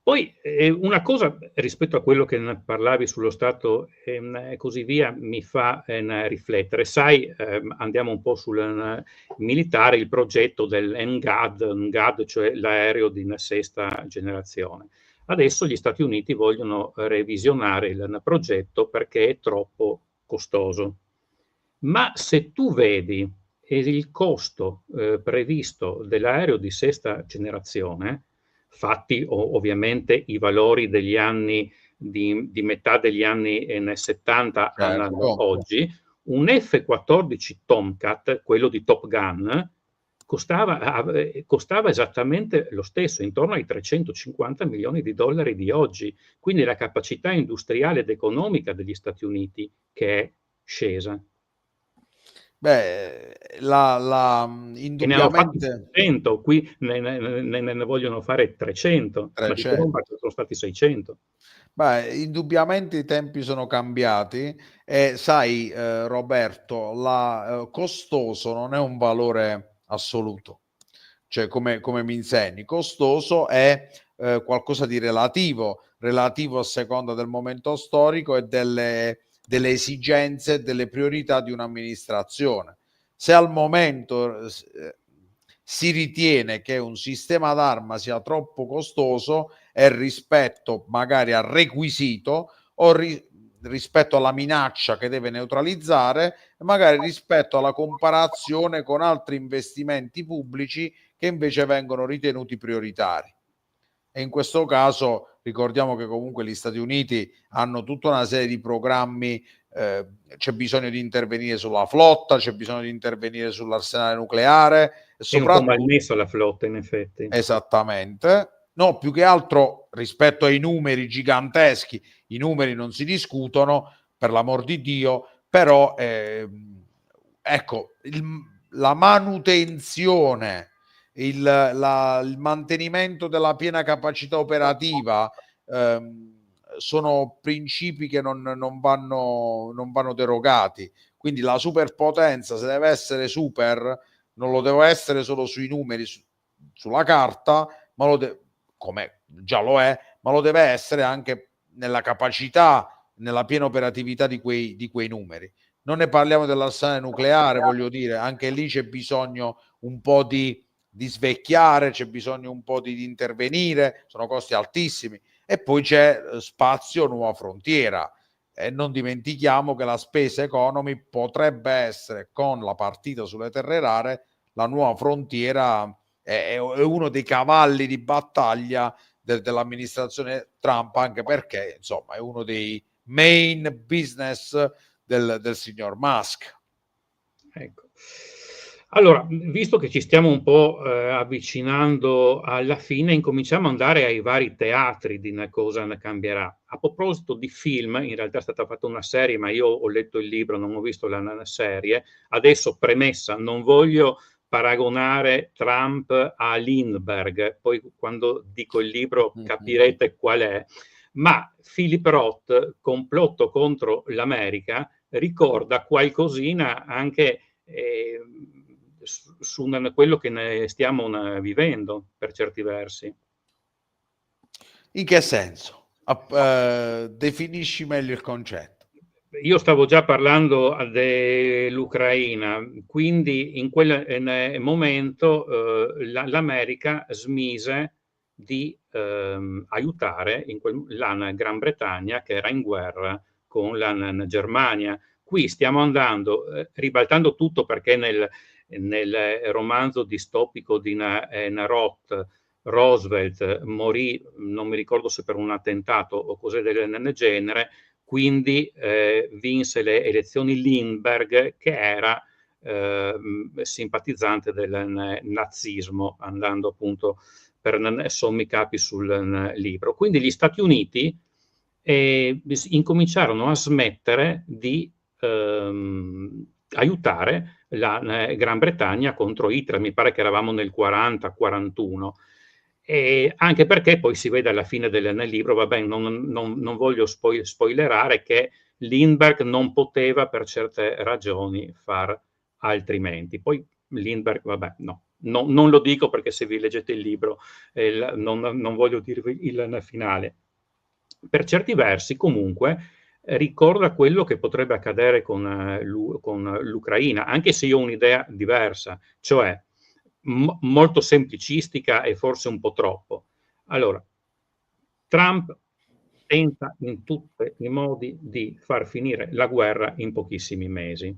poi una cosa rispetto a quello che ne parlavi sullo Stato e così via mi fa riflettere. Sai, andiamo un po' sul militare, il progetto del NGAD, cioè l'aereo di sesta generazione. Adesso gli Stati Uniti vogliono revisionare il progetto perché è troppo costoso. Ma se tu vedi il costo previsto dell'aereo di sesta generazione, fatti ovviamente i valori degli anni di metà degli anni 70 certo. oggi, Un F-14 Tomcat, quello di Top Gun, costava esattamente lo stesso, intorno ai 350 milioni di dollari di oggi. Quindi la capacità industriale ed economica degli Stati Uniti che è scesa. Beh, E ne hanno fatti indubbiamente 600, qui ne vogliono fare 300, ma di 300. Combat sono stati 600. Beh, indubbiamente i tempi sono cambiati e sai, Roberto, costoso non è un valore assoluto, cioè come mi insegni, costoso è qualcosa di relativo a seconda del momento storico e delle esigenze e delle priorità di un'amministrazione. Se al momento si ritiene che un sistema d'arma sia troppo costoso, è rispetto magari al requisito o rispetto alla minaccia che deve neutralizzare, e magari rispetto alla comparazione con altri investimenti pubblici che invece vengono ritenuti prioritari. E in questo caso ricordiamo che comunque gli Stati Uniti hanno tutta una serie di programmi, c'è bisogno di intervenire sulla flotta, c'è bisogno di intervenire sull'arsenale nucleare e È un po' soprattutto malmessa la flotta, in effetti. esattamente. No, più che altro rispetto ai numeri giganteschi, i numeri non si discutono, per l'amor di Dio, però ecco, la manutenzione, il mantenimento della piena capacità operativa sono principi che non vanno derogati. Quindi la superpotenza, se deve essere super, non lo deve essere solo sui numeri, sulla carta, ma come già lo è, ma lo deve essere anche nella capacità, nella piena operatività di quei numeri. Non ne parliamo dell'arsenale nucleare, voglio dire, anche lì c'è bisogno un po' di svecchiare, c'è bisogno un po' di intervenire, sono costi altissimi. E poi c'è spazio nuova frontiera. E non dimentichiamo che la space economy potrebbe essere, con la partita sulle terre rare, la nuova frontiera, è uno dei cavalli di battaglia dell'amministrazione Trump, anche perché insomma è uno dei main business del signor Musk. Ecco. Allora, visto che ci stiamo un po' avvicinando alla fine, incominciamo ad andare ai vari teatri di Cosa ne cambierà. A proposito di film, in realtà è stata fatta una serie, ma io ho letto il libro, non ho visto la serie. Adesso, premessa, non voglio paragonare Trump a Lindbergh, poi quando dico il libro capirete qual è, ma Philip Roth, Complotto contro l'America, ricorda qualcosina anche su quello che ne stiamo vivendo per certi versi. In che senso? Definisci meglio il concetto. Io stavo già parlando dell'Ucraina, quindi in quel momento l'America smise di aiutare la Gran Bretagna che era in guerra con la Germania. Qui stiamo andando, ribaltando tutto perché nel romanzo distopico di Narod, Roosevelt morì, non mi ricordo se per un attentato o cose del genere, quindi vinse le elezioni Lindbergh, che era simpatizzante del nazismo, andando appunto per sommi capi sul libro. Quindi gli Stati Uniti incominciarono a smettere di aiutare la Gran Bretagna contro Hitler, mi pare che eravamo nel 40-41. E anche perché poi si vede alla fine nel libro, vabbè, non voglio spoilerare, che Lindbergh non poteva per certe ragioni far altrimenti. Poi Lindbergh, vabbè, no, non lo dico perché se vi leggete il libro non voglio dirvi il finale. Per certi versi, comunque, ricorda quello che potrebbe accadere con l'Ucraina, anche se io ho un'idea diversa, cioè molto semplicistica e forse un po' troppo. Allora, Trump tenta in tutti i modi di far finire la guerra in pochissimi mesi.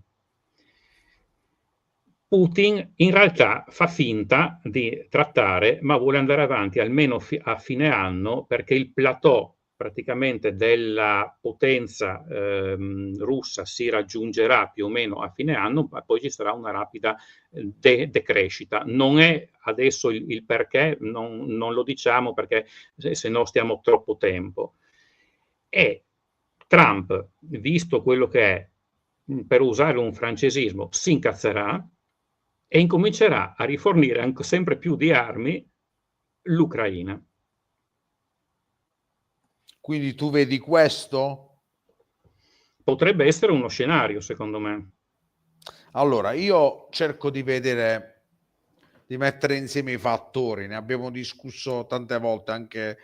Putin in realtà fa finta di trattare, ma vuole andare avanti almeno a fine anno, perché il plateau praticamente della potenza russa si raggiungerà più o meno a fine anno, ma poi ci sarà una rapida decrescita. Non è adesso il perché, non lo diciamo perché se no stiamo troppo tempo. E Trump, visto quello che è, per usare un francesismo, si incazzerà e incomincerà a rifornire anche sempre più di armi l'Ucraina. Quindi tu vedi questo? Potrebbe essere uno scenario, secondo me. Allora, io cerco di vedere, di mettere insieme i fattori, ne abbiamo discusso tante volte anche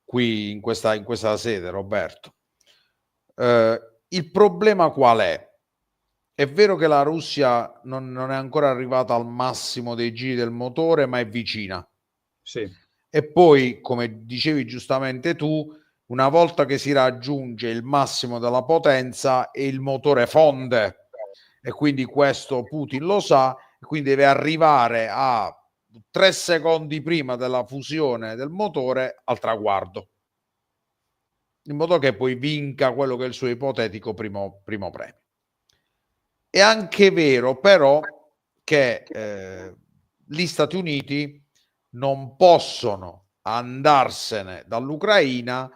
qui in questa sede, Roberto. Il problema qual è? È vero che la Russia non è ancora arrivata al massimo dei giri del motore, ma è vicina. Sì. E poi, come dicevi giustamente tu, una volta che si raggiunge il massimo della potenza e il motore fonde, e quindi questo Putin lo sa, e quindi deve arrivare a 3 secondi prima della fusione del motore al traguardo, in modo che poi vinca quello che è il suo ipotetico primo premio. È anche vero però che gli Stati Uniti non possono andarsene dall'Ucraina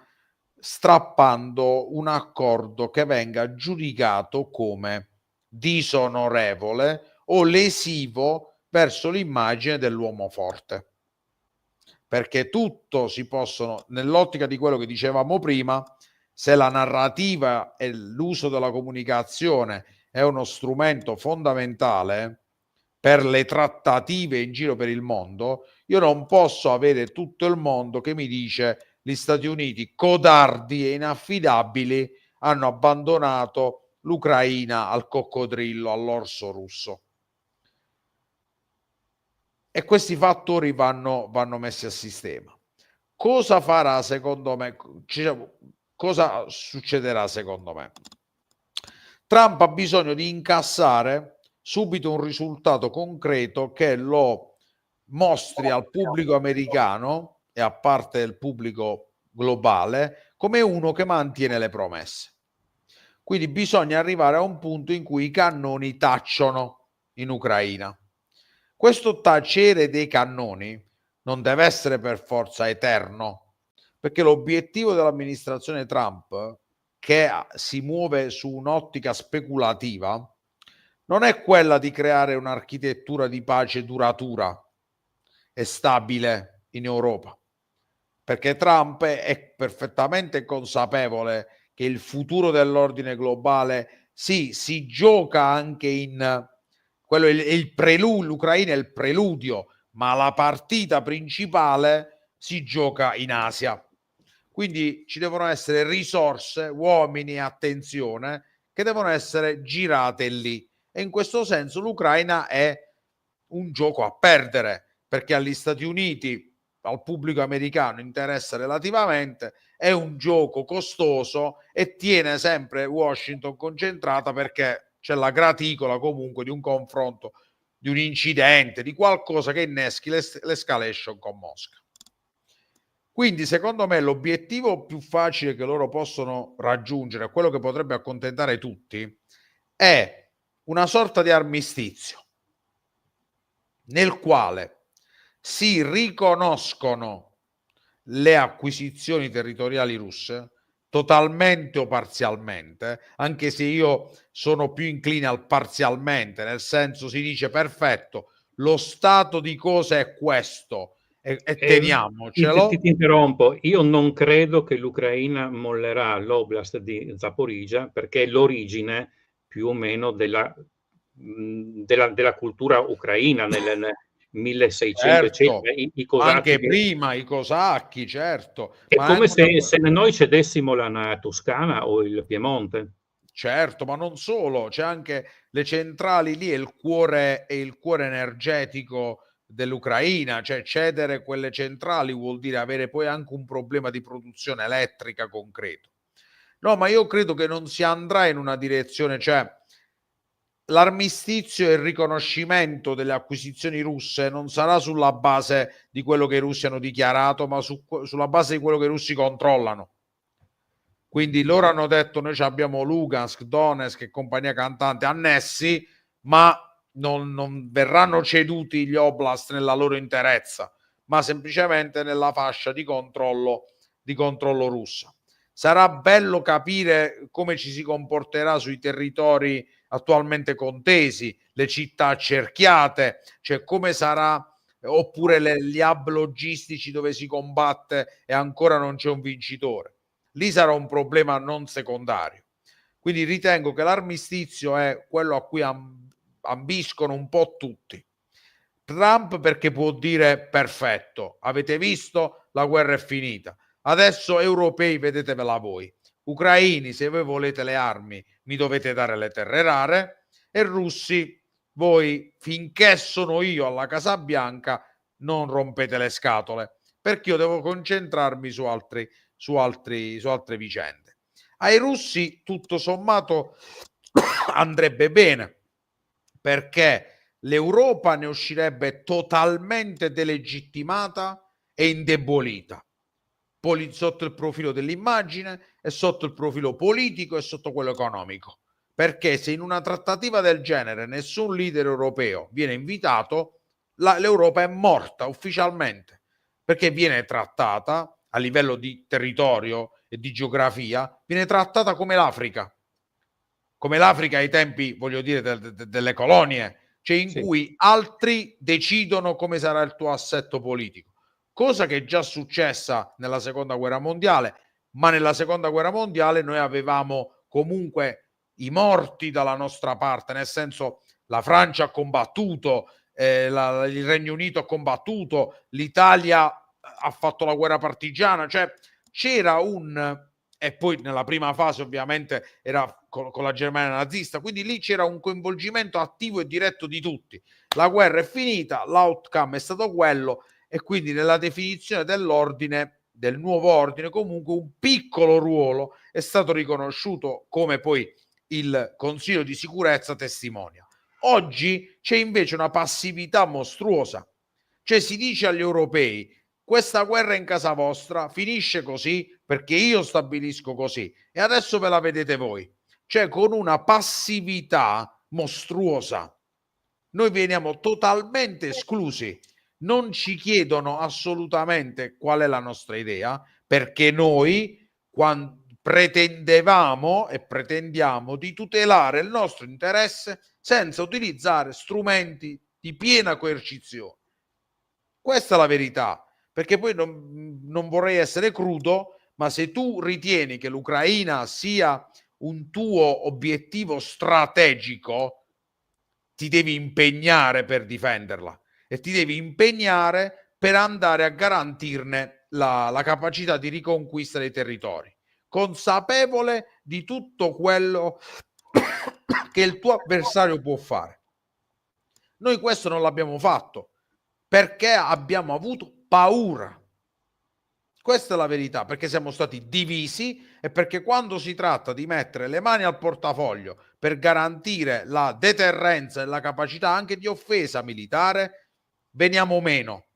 strappando un accordo che venga giudicato come disonorevole o lesivo verso l'immagine dell'uomo forte. Perché tutto si possono, nell'ottica di quello che dicevamo prima, se la narrativa e l'uso della comunicazione è uno strumento fondamentale per le trattative in giro per il mondo, io non posso avere tutto il mondo che mi dice gli Stati Uniti codardi e inaffidabili hanno abbandonato l'Ucraina al coccodrillo, all'orso russo. E questi fattori vanno messi a sistema. Cosa farà secondo me? Cosa succederà secondo me? Trump ha bisogno di incassare subito un risultato concreto che lo mostri al pubblico americano e a parte del pubblico globale come uno che mantiene le promesse. Quindi bisogna arrivare a un punto in cui i cannoni tacciono in Ucraina. Questo tacere dei cannoni non deve essere per forza eterno, perché l'obiettivo dell'amministrazione Trump, che si muove su un'ottica speculativa, non è quella di creare un'architettura di pace duratura e stabile in Europa, perché Trump è perfettamente consapevole che il futuro dell'ordine globale si gioca anche in quello, il preludio, l'Ucraina è il preludio, ma la partita principale si gioca in Asia. Quindi ci devono essere risorse, uomini e attenzione che devono essere girate lì. E in questo senso l'Ucraina è un gioco a perdere, perché agli Stati Uniti, al pubblico americano interessa relativamente, è un gioco costoso e tiene sempre Washington concentrata perché c'è la graticola comunque di un confronto, di un incidente, di qualcosa che inneschi l'escalation con Mosca. Quindi secondo me l'obiettivo più facile che loro possono raggiungere, quello che potrebbe accontentare tutti, è una sorta di armistizio nel quale si riconoscono le acquisizioni territoriali russe totalmente o parzialmente, anche se io sono più incline al parzialmente, nel senso si dice perfetto, lo stato di cose è questo e teniamocelo. Ti interrompo, io non credo che l'Ucraina mollerà l'oblast di Zaporizhzhia perché è l'origine più o meno della cultura ucraina nel 1600, Certo, i cosacchi anche prima i cosacchi, certo, è ma come anche se noi cedessimo la Toscana o il Piemonte. certo, ma non solo, c'è anche le centrali lì, è il cuore energetico dell'Ucraina, cioè cedere quelle centrali vuol dire avere poi anche un problema di produzione elettrica concreto. No, ma io credo che non si andrà in una direzione, cioè l'armistizio e il riconoscimento delle acquisizioni russe non sarà sulla base di quello che i russi hanno dichiarato, ma sulla base di quello che i russi controllano. Quindi loro hanno detto noi abbiamo Lugansk, Donetsk e compagnia cantante annessi, ma non verranno ceduti gli oblast nella loro interezza, ma semplicemente nella fascia di controllo russa. Sarà bello capire come ci si comporterà sui territori attualmente contesi, le città accerchiate, cioè come sarà, oppure gli hub logistici dove si combatte e ancora non c'è un vincitore. Lì sarà un problema non secondario. Quindi ritengo che l'armistizio è quello a cui ambiscono un po' tutti. Trump perché può dire perfetto, avete visto, la guerra è finita. Adesso europei vedetevela voi. Ucraini, se voi volete le armi, mi dovete dare le terre rare. E russi, voi finché sono io alla Casa Bianca non rompete le scatole, perché io devo concentrarmi su altre vicende. Ai russi tutto sommato andrebbe bene, perché l'Europa ne uscirebbe totalmente delegittimata e indebolita sotto il profilo dell'immagine e sotto il profilo politico e sotto quello economico. Perché se in una trattativa del genere nessun leader europeo viene invitato, l'Europa è morta ufficialmente, perché viene trattata a livello di territorio e di geografia, viene trattata come l'Africa ai tempi, voglio dire, delle colonie, cioè in cui altri decidono come sarà il tuo assetto politico, cosa che è già successa nella seconda guerra mondiale, ma nella seconda guerra mondiale noi avevamo comunque i morti dalla nostra parte, nel senso la Francia ha combattuto, il Regno Unito ha combattuto, l'Italia ha fatto la guerra partigiana, cioè c'era e poi nella prima fase ovviamente era con la Germania nazista, quindi lì c'era un coinvolgimento attivo e diretto di tutti. La guerra è finita, l'outcome è stato quello, e quindi nella definizione dell'ordine, del nuovo ordine, comunque un piccolo ruolo è stato riconosciuto, come poi il Consiglio di sicurezza testimonia. Oggi c'è invece una passività mostruosa, cioè si dice agli europei: questa guerra è in casa vostra, finisce così perché io stabilisco così e adesso ve la vedete voi, cioè con una passività mostruosa. Noi veniamo totalmente esclusi, non ci chiedono assolutamente qual è la nostra idea, perché noi pretendevamo e pretendiamo di tutelare il nostro interesse senza utilizzare strumenti di piena coercizione. Questa è la verità, perché poi non vorrei essere crudo, ma se tu ritieni che l'Ucraina sia un tuo obiettivo strategico, ti devi impegnare per difenderla e ti devi impegnare per andare a garantirne la capacità di riconquista dei territori, consapevole di tutto quello che il tuo avversario può fare. Noi questo non l'abbiamo fatto perché abbiamo avuto paura. Questa è la verità, perché siamo stati divisi e perché quando si tratta di mettere le mani al portafoglio per garantire la deterrenza e la capacità anche di offesa militare, veniamo meno.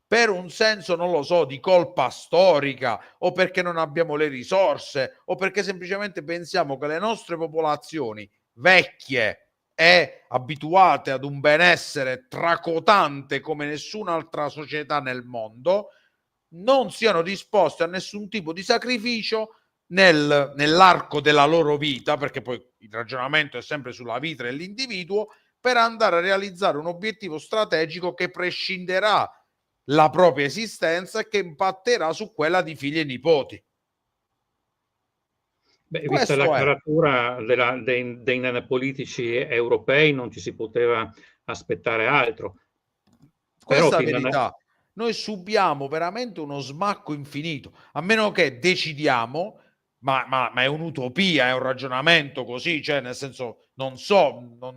Per un senso, non lo so, di colpa storica o perché non abbiamo le risorse o perché semplicemente pensiamo che le nostre popolazioni vecchie e abituate ad un benessere tracotante come nessun'altra società nel mondo non siano disposte a nessun tipo di sacrificio nell'arco della loro vita, perché poi il ragionamento è sempre sulla vita dell'individuo, per andare a realizzare un obiettivo strategico che prescinderà la propria esistenza e che impatterà su quella di figli e nipoti. Beh, vista la caratura dei politici europei, non ci si poteva aspettare altro. Questa è la verità. Noi subiamo veramente uno smacco infinito, a meno che decidiamo, ma è un'utopia, è un ragionamento così, cioè nel senso non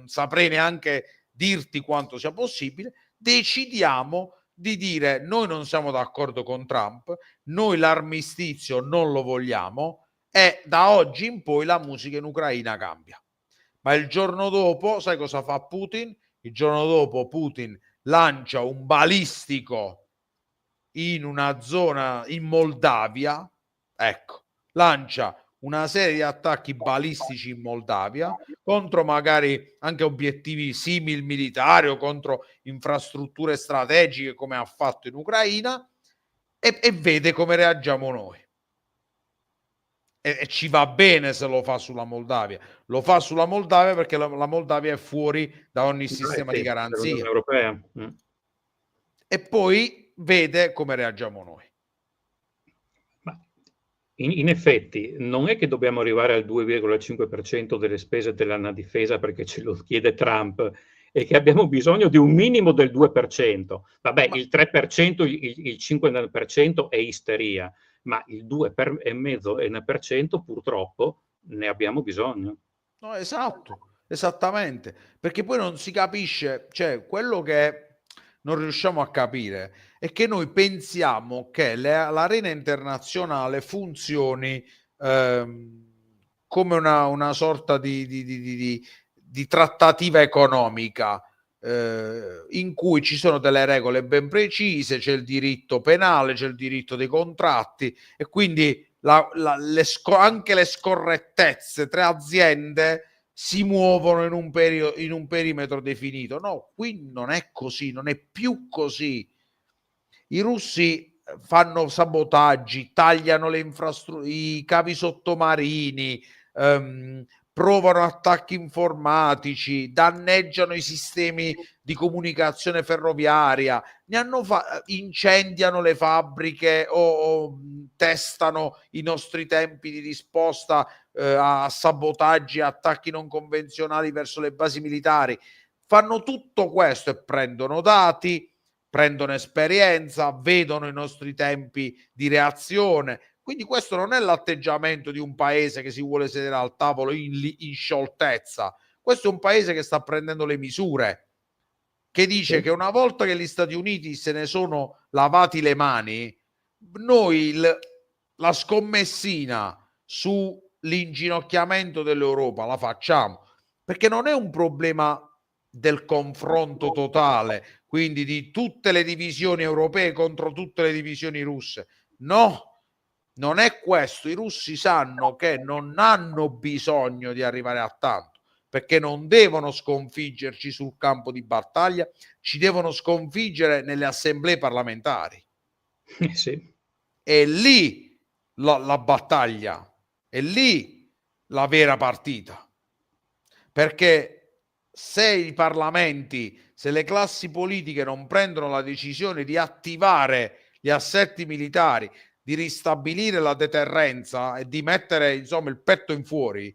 saprei neanche dirti quanto sia possibile, decidiamo di dire noi non siamo d'accordo con Trump, noi l'armistizio non lo vogliamo e da oggi in poi la musica in Ucraina cambia. Ma il giorno dopo, sai cosa fa Putin? Il giorno dopo Putin lancia un balistico in una zona in Moldavia, ecco, lancia una serie di attacchi balistici in Moldavia contro magari anche obiettivi simil militari o contro infrastrutture strategiche come ha fatto in Ucraina e vede come reagiamo noi. E ci va bene se lo fa sulla Moldavia. Lo fa sulla Moldavia perché la Moldavia è fuori da ogni sistema di dell'Unione garanzia. Europea. E poi vede come reagiamo noi. Ma in effetti non è che dobbiamo arrivare al 2,5% delle spese della difesa perché ce lo chiede Trump e che abbiamo bisogno di un minimo del 2%. Vabbè, il 3%, il 5% è isteria, ma il 2,5% purtroppo ne abbiamo bisogno. No, esatto, esattamente, perché poi non si capisce, cioè quello che non riusciamo a capire è che noi pensiamo che l'arena internazionale funzioni come una sorta di trattativa economica in cui ci sono delle regole ben precise, c'è il diritto penale, c'è il diritto dei contratti e quindi anche le scorrettezze tra aziende si muovono in un perimetro definito. No, qui non è così, non è più così. I russi fanno sabotaggi, tagliano i cavi sottomarini, provano attacchi informatici, danneggiano i sistemi di comunicazione ferroviaria, incendiano le fabbriche o testano i nostri tempi di risposta a sabotaggi, attacchi non convenzionali verso le basi militari. Fanno tutto questo e prendono dati, prendono esperienza, vedono i nostri tempi di reazione. Quindi questo non è l'atteggiamento di un paese che si vuole sedere al tavolo in scioltezza. Questo è un paese che sta prendendo le misure, che dice che una volta che gli Stati Uniti se ne sono lavati le mani, noi la scommessina sull'inginocchiamento dell'Europa la facciamo, perché non è un problema del confronto totale, quindi di tutte le divisioni europee contro tutte le divisioni russe. No, non è questo. I russi sanno che non hanno bisogno di arrivare a tanto, perché non devono sconfiggerci sul campo di battaglia, ci devono sconfiggere nelle assemblee parlamentari. Sì. È lì la battaglia, è lì la vera partita. Perché se i parlamenti, se le classi politiche non prendono la decisione di attivare gli assetti militari, di ristabilire la deterrenza e di mettere insomma il petto in fuori,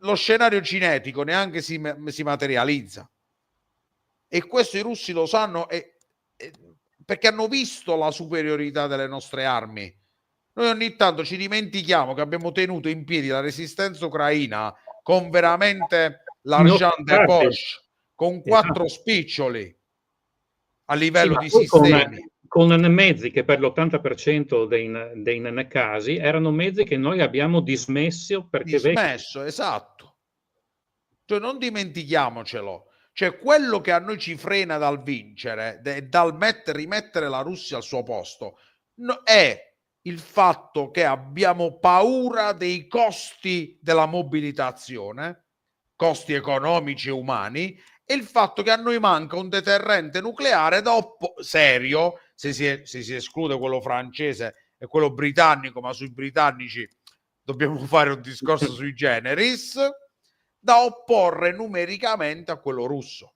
lo scenario cinetico neanche si materializza. E questo i russi lo sanno perché hanno visto la superiorità delle nostre armi. Noi ogni tanto ci dimentichiamo che abbiamo tenuto in piedi la resistenza ucraina con veramente l'argent de poche, con 4 spiccioli a livello di sistemi. Con mezzi che per l'80% dei casi erano mezzi che noi abbiamo dismesso perché dismesso, esatto. Cioè non dimentichiamocelo. Cioè quello che a noi ci frena dal vincere, dal rimettere la Russia al suo posto, è il fatto che abbiamo paura dei costi della mobilitazione, costi economici e umani, e il fatto che a noi manca un deterrente nucleare serio, se si esclude quello francese e quello britannico, ma sui britannici dobbiamo fare un discorso sui generis, da opporre numericamente a quello russo.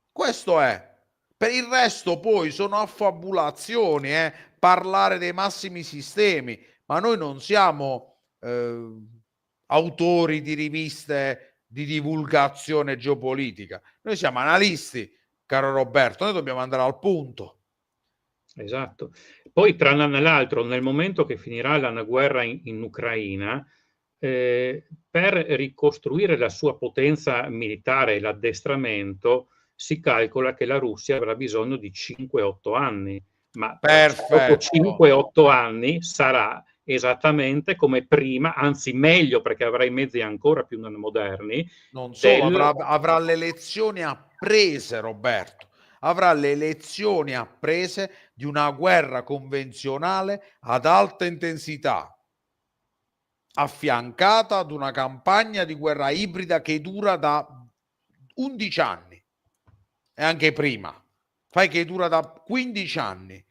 Questo è. Per il resto poi sono affabulazioni, parlare dei massimi sistemi, ma noi non siamo autori di riviste di divulgazione geopolitica, noi siamo analisti, caro Roberto, noi dobbiamo andare al punto. Esatto. Poi tra l'altro, nel momento che finirà la guerra in Ucraina, per ricostruire la sua potenza militare e l'addestramento, si calcola che la Russia avrà bisogno di 5-8 anni, ma dopo 5-8 anni sarà esattamente come prima, anzi meglio perché avrà i mezzi ancora più moderni. Non solo, avrà le lezioni apprese, Roberto, avrà le lezioni apprese di una guerra convenzionale ad alta intensità, affiancata ad una campagna di guerra ibrida che dura da 11 anni e anche prima. Fai che dura da 15 anni,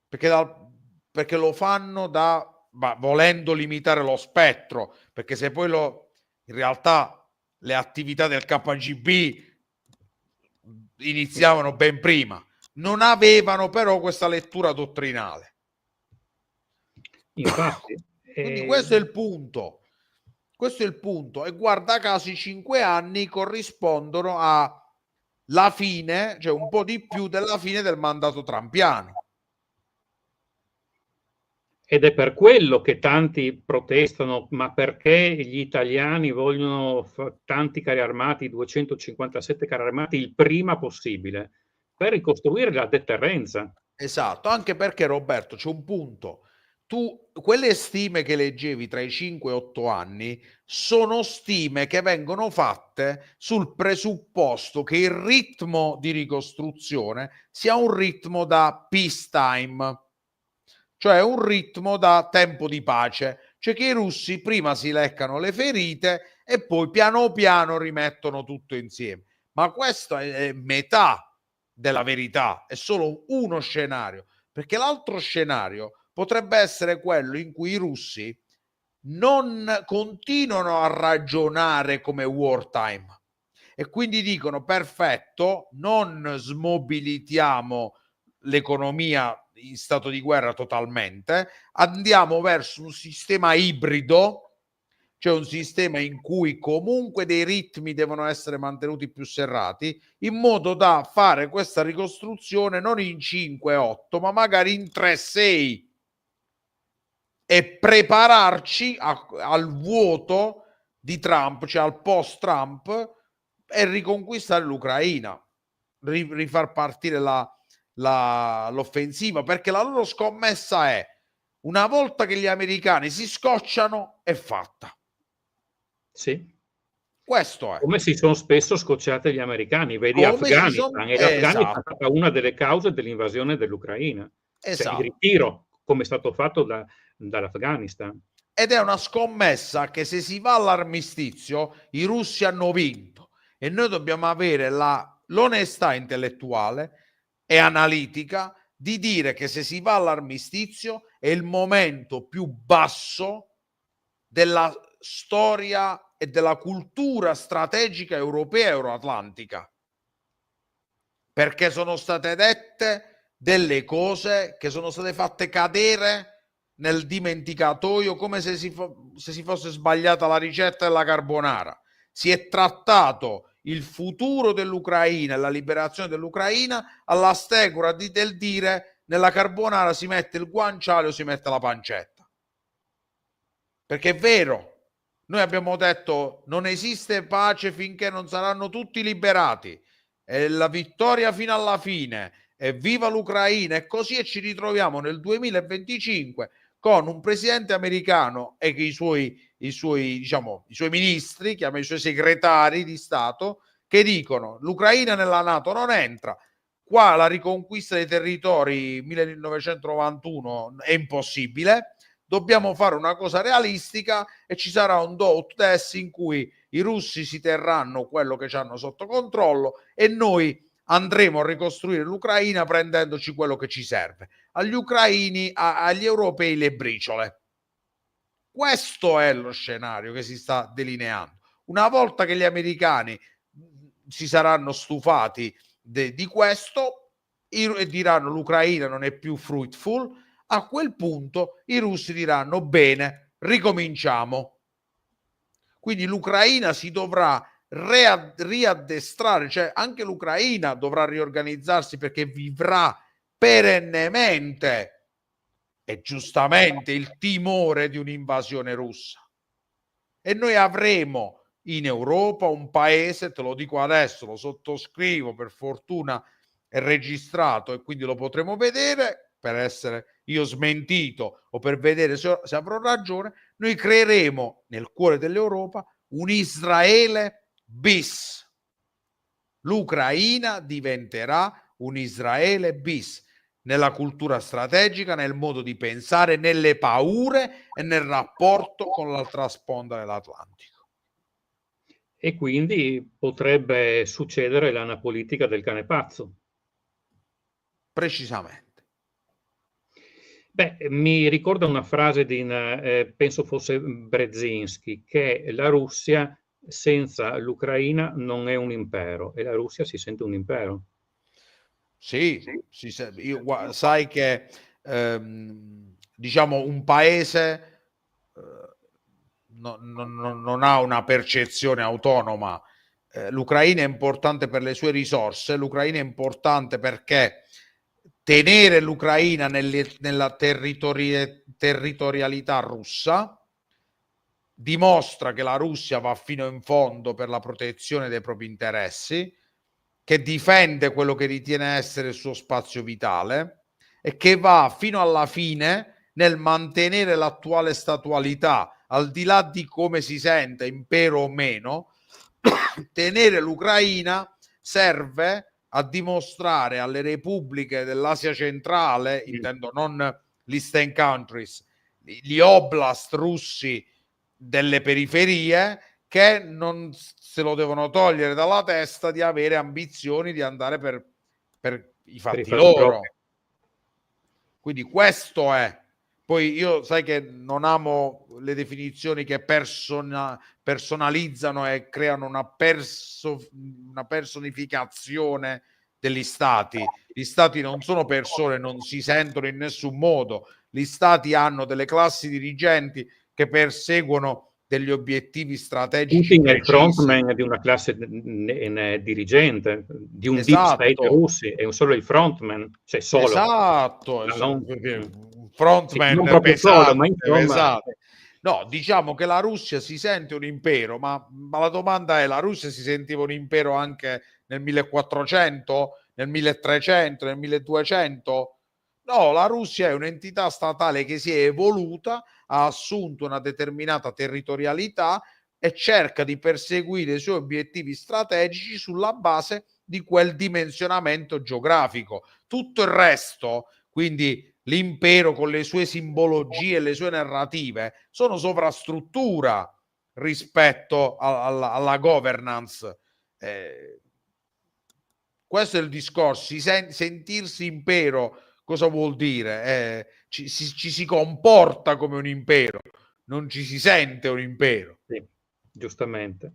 perché lo fanno volendo limitare lo spettro, perché se poi in realtà le attività del KGB iniziavano ben prima, non avevano però questa lettura dottrinale. Infatti, quindi questo è il punto. Questo è il punto. E guarda caso i 5 anni corrispondono alla fine, cioè un po' di più della fine del mandato trumpiano. ed è per quello che tanti protestano, ma perché gli italiani vogliono tanti carri armati, 257 carri armati, il prima possibile, per ricostruire la deterrenza. Esatto, anche perché Roberto, c'è un punto. Tu, quelle stime che leggevi tra i 5 e 8 anni sono stime che vengono fatte sul presupposto che il ritmo di ricostruzione sia un ritmo da peacetime, cioè un ritmo da tempo di pace, cioè che i russi prima si leccano le ferite e poi piano piano rimettono tutto insieme. Ma questo è metà della verità, è solo uno scenario, perché l'altro scenario potrebbe essere quello in cui i russi non continuano a ragionare come wartime e quindi dicono perfetto, non smobilitiamo l'economia in stato di guerra totalmente, andiamo verso un sistema ibrido, cioè un sistema in cui comunque dei ritmi devono essere mantenuti più serrati, in modo da fare questa ricostruzione non in 5-8, ma magari in 3-6 e prepararci al vuoto di Trump, cioè al post-Trump, e riconquistare l'Ucraina, rifar partire l'offensiva, perché la loro scommessa è: una volta che gli americani si scocciano, è fatta. Sì. Questo è. Come si sono spesso scocciati gli americani, vedi Come Afghanistan, e l'Afghanistan esatto. è stata una delle cause dell'invasione dell'Ucraina, cioè il Esatto. ritiro, come è stato fatto dall'Afghanistan. Ed è una scommessa che, se si va all'armistizio, i russi hanno vinto e noi dobbiamo avere l'onestà intellettuale e analitica di dire che se si va all'armistizio è il momento più basso della storia e della cultura strategica europea e euroatlantica, perché sono state dette delle cose che sono state fatte cadere nel dimenticatoio come se si fosse sbagliata la ricetta della carbonara. Si è trattato il futuro dell'Ucraina e la liberazione dell'Ucraina alla stecura del dire: nella carbonara si mette il guanciale o si mette la pancetta. Perché è vero, noi abbiamo detto non esiste pace finché non saranno tutti liberati, è la vittoria fino alla fine, e viva l'Ucraina, e così, e ci ritroviamo nel 2025 con un presidente americano e che i suoi ministri, chiama i suoi segretari di Stato, che dicono: l'Ucraina nella NATO non entra, qua la riconquista dei territori 1991 è impossibile, dobbiamo fare una cosa realistica e ci sarà un do ut des in cui i russi si terranno quello che ci hanno sotto controllo e noi andremo a ricostruire l'Ucraina prendendoci quello che ci serve. Agli ucraini, agli europei, le briciole. Questo è lo scenario che si sta delineando. Una volta che gli americani si saranno stufati di questo e diranno: l'Ucraina non è più fruitful, a quel punto i russi diranno: bene, ricominciamo. Quindi l'Ucraina si dovrà riaddestrare, cioè anche l'Ucraina dovrà riorganizzarsi, perché vivrà perennemente e giustamente il timore di un'invasione russa. E noi avremo in Europa un paese, te lo dico adesso, lo sottoscrivo, per fortuna è registrato e quindi lo potremo vedere, per essere io smentito o per vedere se avrò ragione. Noi creeremo nel cuore dell'Europa un Israele bis. L'Ucraina diventerà un Israele bis, nella cultura strategica, nel modo di pensare, nelle paure e nel rapporto con l'altra sponda dell'Atlantico. E quindi potrebbe succedere l'anapolitica del cane pazzo. Precisamente. Beh, mi ricorda una frase di, penso fosse Brzezinski, che la Russia senza l'Ucraina non è un impero, e la Russia si sente un impero. Sì, sai che diciamo un paese non ha una percezione autonoma. L'Ucraina è importante per le sue risorse, l'Ucraina è importante perché tenere l'Ucraina nella territorialità russa dimostra che la Russia va fino in fondo per la protezione dei propri interessi, che difende quello che ritiene essere il suo spazio vitale e che va fino alla fine nel mantenere l'attuale statualità, al di là di come si sente, impero o meno. Tenere l'Ucraina serve a dimostrare alle repubbliche dell'Asia centrale, intendo non l'Eastern countries, gli oblast russi delle periferie, che non se lo devono togliere dalla testa di avere ambizioni di andare per i fatti loro. Quindi questo è. Poi io sai che non amo le definizioni che personalizzano e creano una personificazione degli stati. Gli stati non sono persone, non si sentono in nessun modo. Gli stati hanno delle classi dirigenti che perseguono degli obiettivi strategici Putin è il precisi. frontman di una classe dirigente, di un deep Esatto. state russi, è solo il frontman, cioè solo. Esatto, Non, frontman sì, non proprio pesante, solo, ma insomma, esatto. No, diciamo che la Russia si sente un impero, ma la domanda è: la Russia si sentiva un impero anche nel 1400, nel 1300, nel 1200? No, la Russia è un'entità statale che si è evoluta, ha assunto una determinata territorialità e cerca di perseguire i suoi obiettivi strategici sulla base di quel dimensionamento geografico. Tutto il resto, quindi l'impero con le sue simbologie e le sue narrative, sono sovrastruttura rispetto alla governance. Questo è il discorso. Sentirsi impero cosa vuol dire? Ci si comporta come un impero, non ci si sente un impero. sì, giustamente.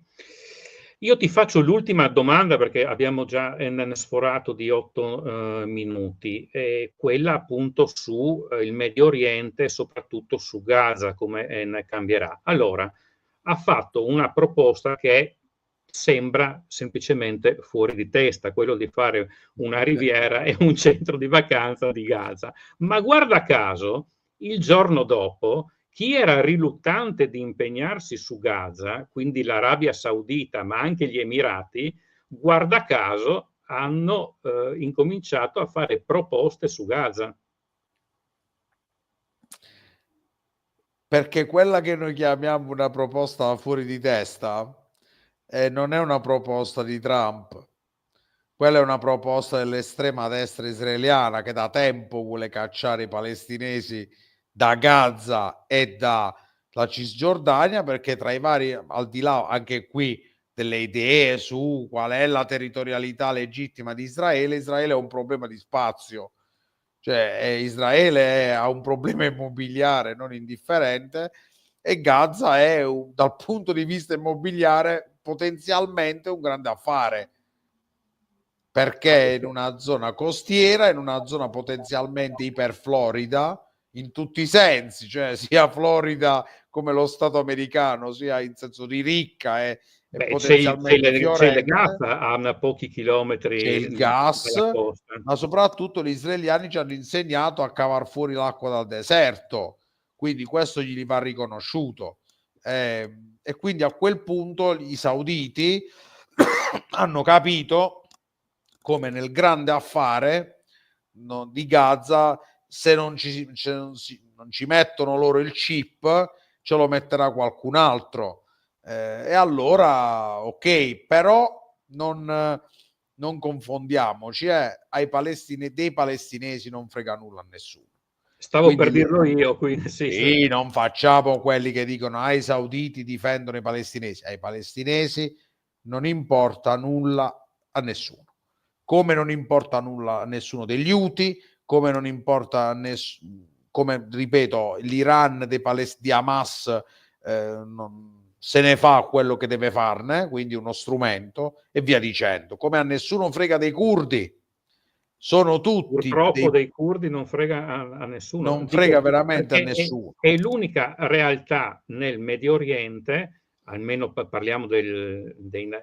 Io ti faccio l'ultima domanda perché abbiamo già sforato di 8 minuti, quella appunto su il Medio Oriente, soprattutto su Gaza, come cambierà. Allora, ha fatto una proposta che sembra semplicemente fuori di testa, quello di fare una riviera e un centro di vacanza di Gaza. Ma guarda caso, il giorno dopo, chi era riluttante di impegnarsi su Gaza, quindi l'Arabia Saudita, ma anche gli Emirati, guarda caso hanno incominciato a fare proposte su Gaza. Perché quella che noi chiamiamo una proposta fuori di testa non è una proposta di Trump. Quella è una proposta dell'estrema destra israeliana che da tempo vuole cacciare i palestinesi da Gaza e dalla Cisgiordania, perché tra i vari, al di là anche qui delle idee su qual è la territorialità legittima di Israele, Israele ha un problema di spazio. Cioè Israele ha un problema immobiliare non indifferente e Gaza è dal punto di vista immobiliare potenzialmente un grande affare, perché in una zona costiera, in una zona potenzialmente iperflorida in tutti i sensi, cioè sia Florida come lo Stato americano, sia in senso di ricca e potenzialmente c'è il gas fiorente. a pochi C'è chilometri il gas, dalla costa. ma soprattutto gli israeliani ci hanno insegnato a cavar fuori l'acqua dal deserto, quindi questo gli va riconosciuto. E quindi a quel punto i sauditi hanno capito come nel grande affare di Gaza, se non ci mettono loro il chip, ce lo metterà qualcun altro. E allora, ok, però non confondiamoci, dei palestinesi non frega nulla a nessuno. Stavo per dirlo io, quindi sì, non facciamo quelli che dicono ai sauditi difendono i palestinesi. Ai palestinesi non importa nulla a nessuno. Come non importa nulla a nessuno degli Houthi, come non importa a nessuno, come ripeto, l'Iran di Hamas se ne fa quello che deve farne, quindi uno strumento, e via dicendo. Come a nessuno frega dei curdi. Sono tutti purtroppo dei curdi non frega a nessuno. Non frega veramente a nessuno. È l'unica realtà nel Medio Oriente, almeno parliamo dei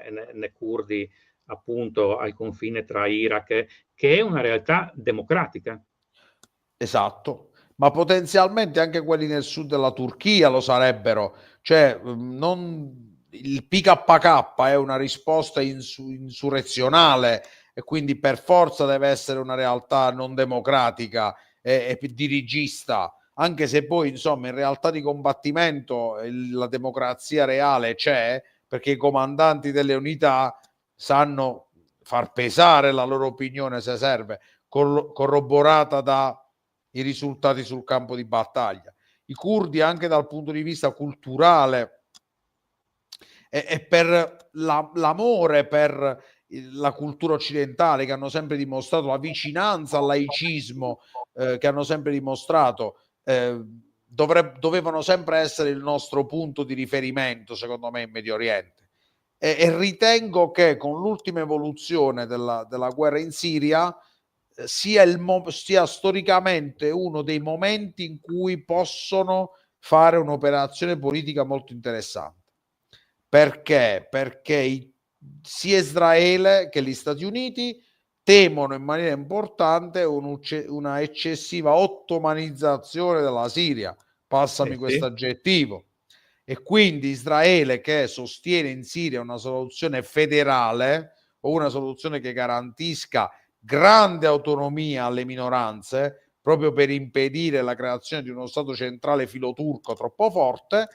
curdi appunto al confine tra Iraq, che è una realtà democratica. Esatto, ma potenzialmente anche quelli nel sud della Turchia lo sarebbero. Cioè, il PKK è una risposta insurrezionale e quindi per forza deve essere una realtà non democratica e dirigista, anche se poi insomma in realtà di combattimento la democrazia reale c'è, perché i comandanti delle unità sanno far pesare la loro opinione se serve, corroborata da i risultati sul campo di battaglia. I curdi anche dal punto di vista culturale e per l'amore per la cultura occidentale, che hanno sempre dimostrato la vicinanza al laicismo, che hanno sempre dimostrato, dovevano sempre essere il nostro punto di riferimento, secondo me, in Medio Oriente. E ritengo che con l'ultima evoluzione della guerra in Siria sia storicamente uno dei momenti in cui possono fare un'operazione politica molto interessante. Perché? Perché sia Israele che gli Stati Uniti temono in maniera importante una eccessiva ottomanizzazione della Siria, passami questo aggettivo, e quindi Israele, che sostiene in Siria una soluzione federale o una soluzione che garantisca grande autonomia alle minoranze, proprio per impedire la creazione di uno Stato centrale filoturco troppo forte,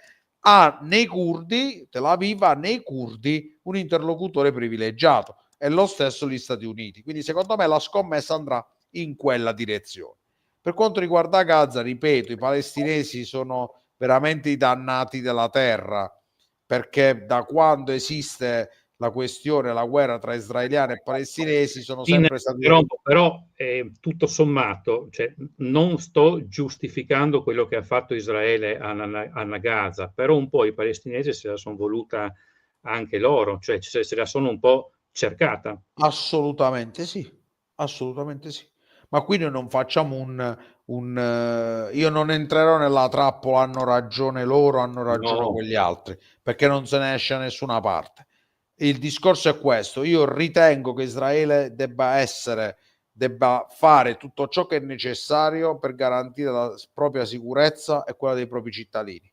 ha nei curdi, Tel Aviv ha nei curdi un interlocutore privilegiato, e lo stesso gli Stati Uniti. Quindi secondo me la scommessa andrà in quella direzione. Per quanto riguarda Gaza, ripeto, i palestinesi sono veramente i dannati della terra, perché da quando esiste la questione, la guerra tra israeliani e palestinesi sono sempre stati... Però tutto sommato, cioè, non sto giustificando quello che ha fatto Israele a Gaza, però un po' i palestinesi se la sono voluta anche loro, cioè se la sono un po' cercata. Assolutamente sì, assolutamente sì. Ma qui noi non facciamo io non entrerò nella trappola hanno ragione loro, hanno ragione quegli altri, perché non se ne esce da nessuna parte. Il discorso è questo: io ritengo che Israele debba fare tutto ciò che è necessario per garantire la propria sicurezza e quella dei propri cittadini.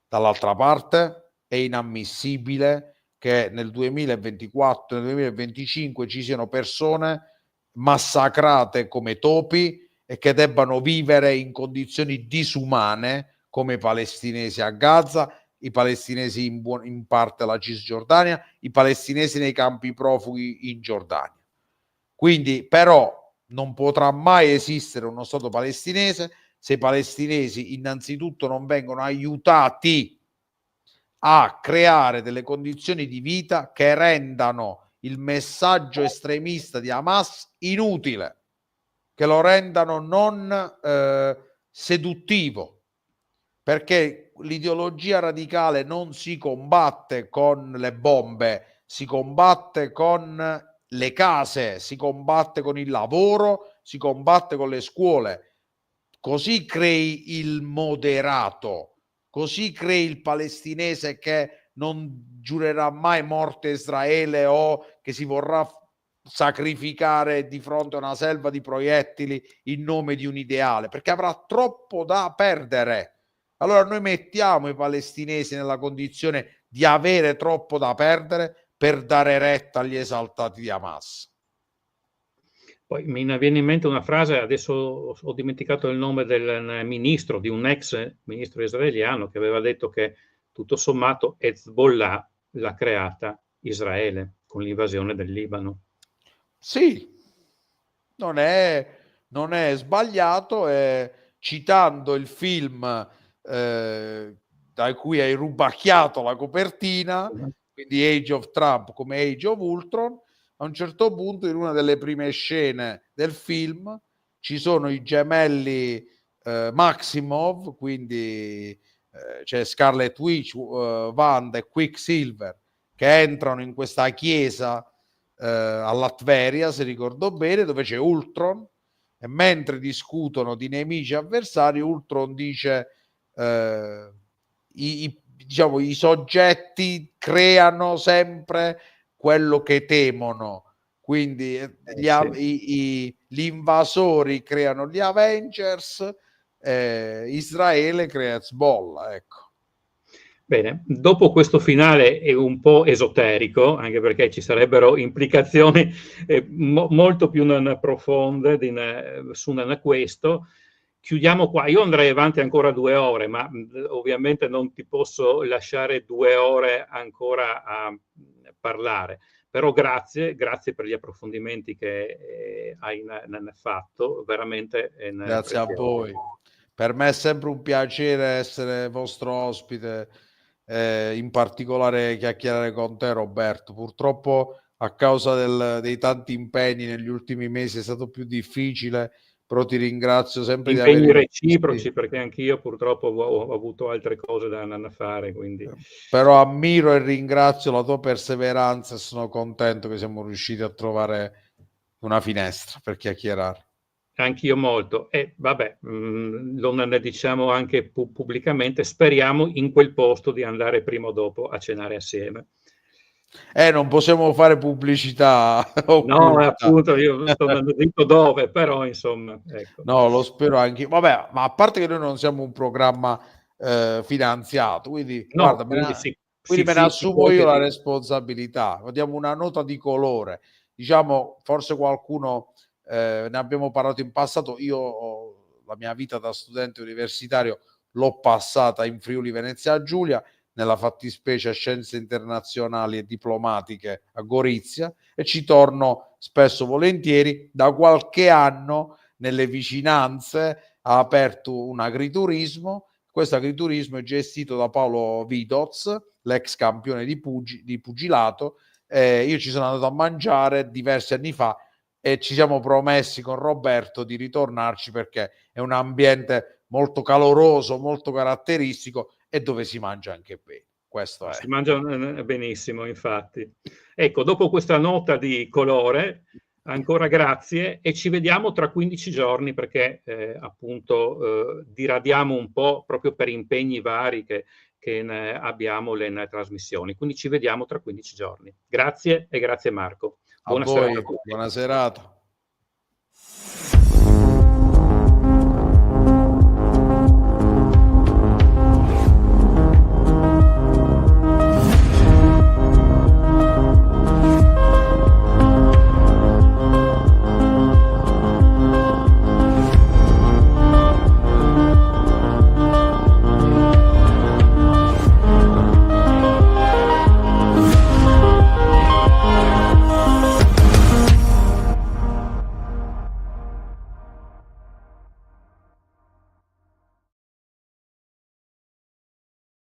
Dall'altra parte è inammissibile che nel 2024, nel 2025 ci siano persone massacrate come topi e che debbano vivere in condizioni disumane come i palestinesi a Gaza, i palestinesi in parte alla Cisgiordania, i palestinesi nei campi profughi in Giordania. Quindi però non potrà mai esistere uno Stato palestinese se i palestinesi innanzitutto non vengono aiutati a creare delle condizioni di vita che rendano il messaggio estremista di Hamas inutile, che lo rendano non seduttivo, perché l'ideologia radicale non si combatte con le bombe, si combatte con le case, si combatte con il lavoro, si combatte con le scuole. Così crei il moderato, così crei il palestinese che non giurerà mai morte a Israele o che si vorrà sacrificare di fronte a una selva di proiettili in nome di un ideale, perché avrà troppo da perdere. Allora noi mettiamo i palestinesi nella condizione di avere troppo da perdere per dare retta agli esaltati di Hamas. Poi mi viene in mente una frase, adesso ho dimenticato il nome del ministro, di un ex ministro israeliano, che aveva detto che tutto sommato Hezbollah l'ha creata Israele con l'invasione del Libano. Sì, non è sbagliato, citando il film da cui hai rubacchiato la copertina, quindi Age of Trump come Age of Ultron. A un certo punto, in una delle prime scene del film, ci sono i gemelli Maximov, quindi c'è Scarlet Witch, Wanda e Quicksilver, che entrano in questa chiesa a Latveria, se ricordo bene, dove c'è Ultron, e mentre discutono di nemici avversari, Ultron dice diciamo, i soggetti creano sempre quello che temono, quindi gli invasori creano gli Avengers, Israele crea Hezbollah, ecco. Bene, dopo questo finale è un po' esoterico, anche perché ci sarebbero implicazioni molto più profonde su questo. Chiudiamo qua. Io andrei avanti ancora 2 ore, ma ovviamente non ti posso lasciare 2 ore ancora a parlare. Però grazie per gli approfondimenti che hai fatto, veramente. Grazie a voi. Per me è sempre un piacere essere vostro ospite, in particolare chiacchierare con te, Roberto. Purtroppo a causa dei tanti impegni negli ultimi mesi è stato più difficile, però ti ringrazio sempre di Impegni avermi reciproci, perché anch'io purtroppo ho avuto altre cose da fare, quindi. Però ammiro e ringrazio la tua perseveranza e sono contento che siamo riusciti a trovare una finestra per chiacchierare. Anch'io molto. E vabbè, lo ne diciamo anche pubblicamente, speriamo in quel posto di andare prima o dopo a cenare assieme. Non possiamo fare pubblicità No, occulta. appunto, io non dico dove, però insomma, ecco. No, lo spero anche. Vabbè, ma a parte che noi non siamo un programma finanziato, quindi No, guarda, quindi quindi me ne si assumo può io la dire. responsabilità. Diamo una nota di colore. Diciamo, forse qualcuno ne abbiamo parlato in passato. La mia vita da studente universitario l'ho passata in Friuli Venezia Giulia, nella fattispecie a Scienze Internazionali e Diplomatiche a Gorizia, e ci torno spesso volentieri. Da qualche anno nelle vicinanze ha aperto un agriturismo. Questo agriturismo è gestito da Paolo Vidoz, l'ex campione di pugilato. Io ci sono andato a mangiare diversi anni fa e ci siamo promessi con Roberto di ritornarci, perché è un ambiente molto caloroso, molto caratteristico, e dove si mangia anche bene. Questo è. Si mangia benissimo, infatti. Ecco, dopo questa nota di colore, ancora grazie, e ci vediamo tra 15 giorni, perché appunto diradiamo un po' proprio per impegni vari che abbiamo le trasmissioni. Quindi ci vediamo tra 15 giorni. Grazie e grazie Marco. A Buona voi, serata a tutti. buona serata.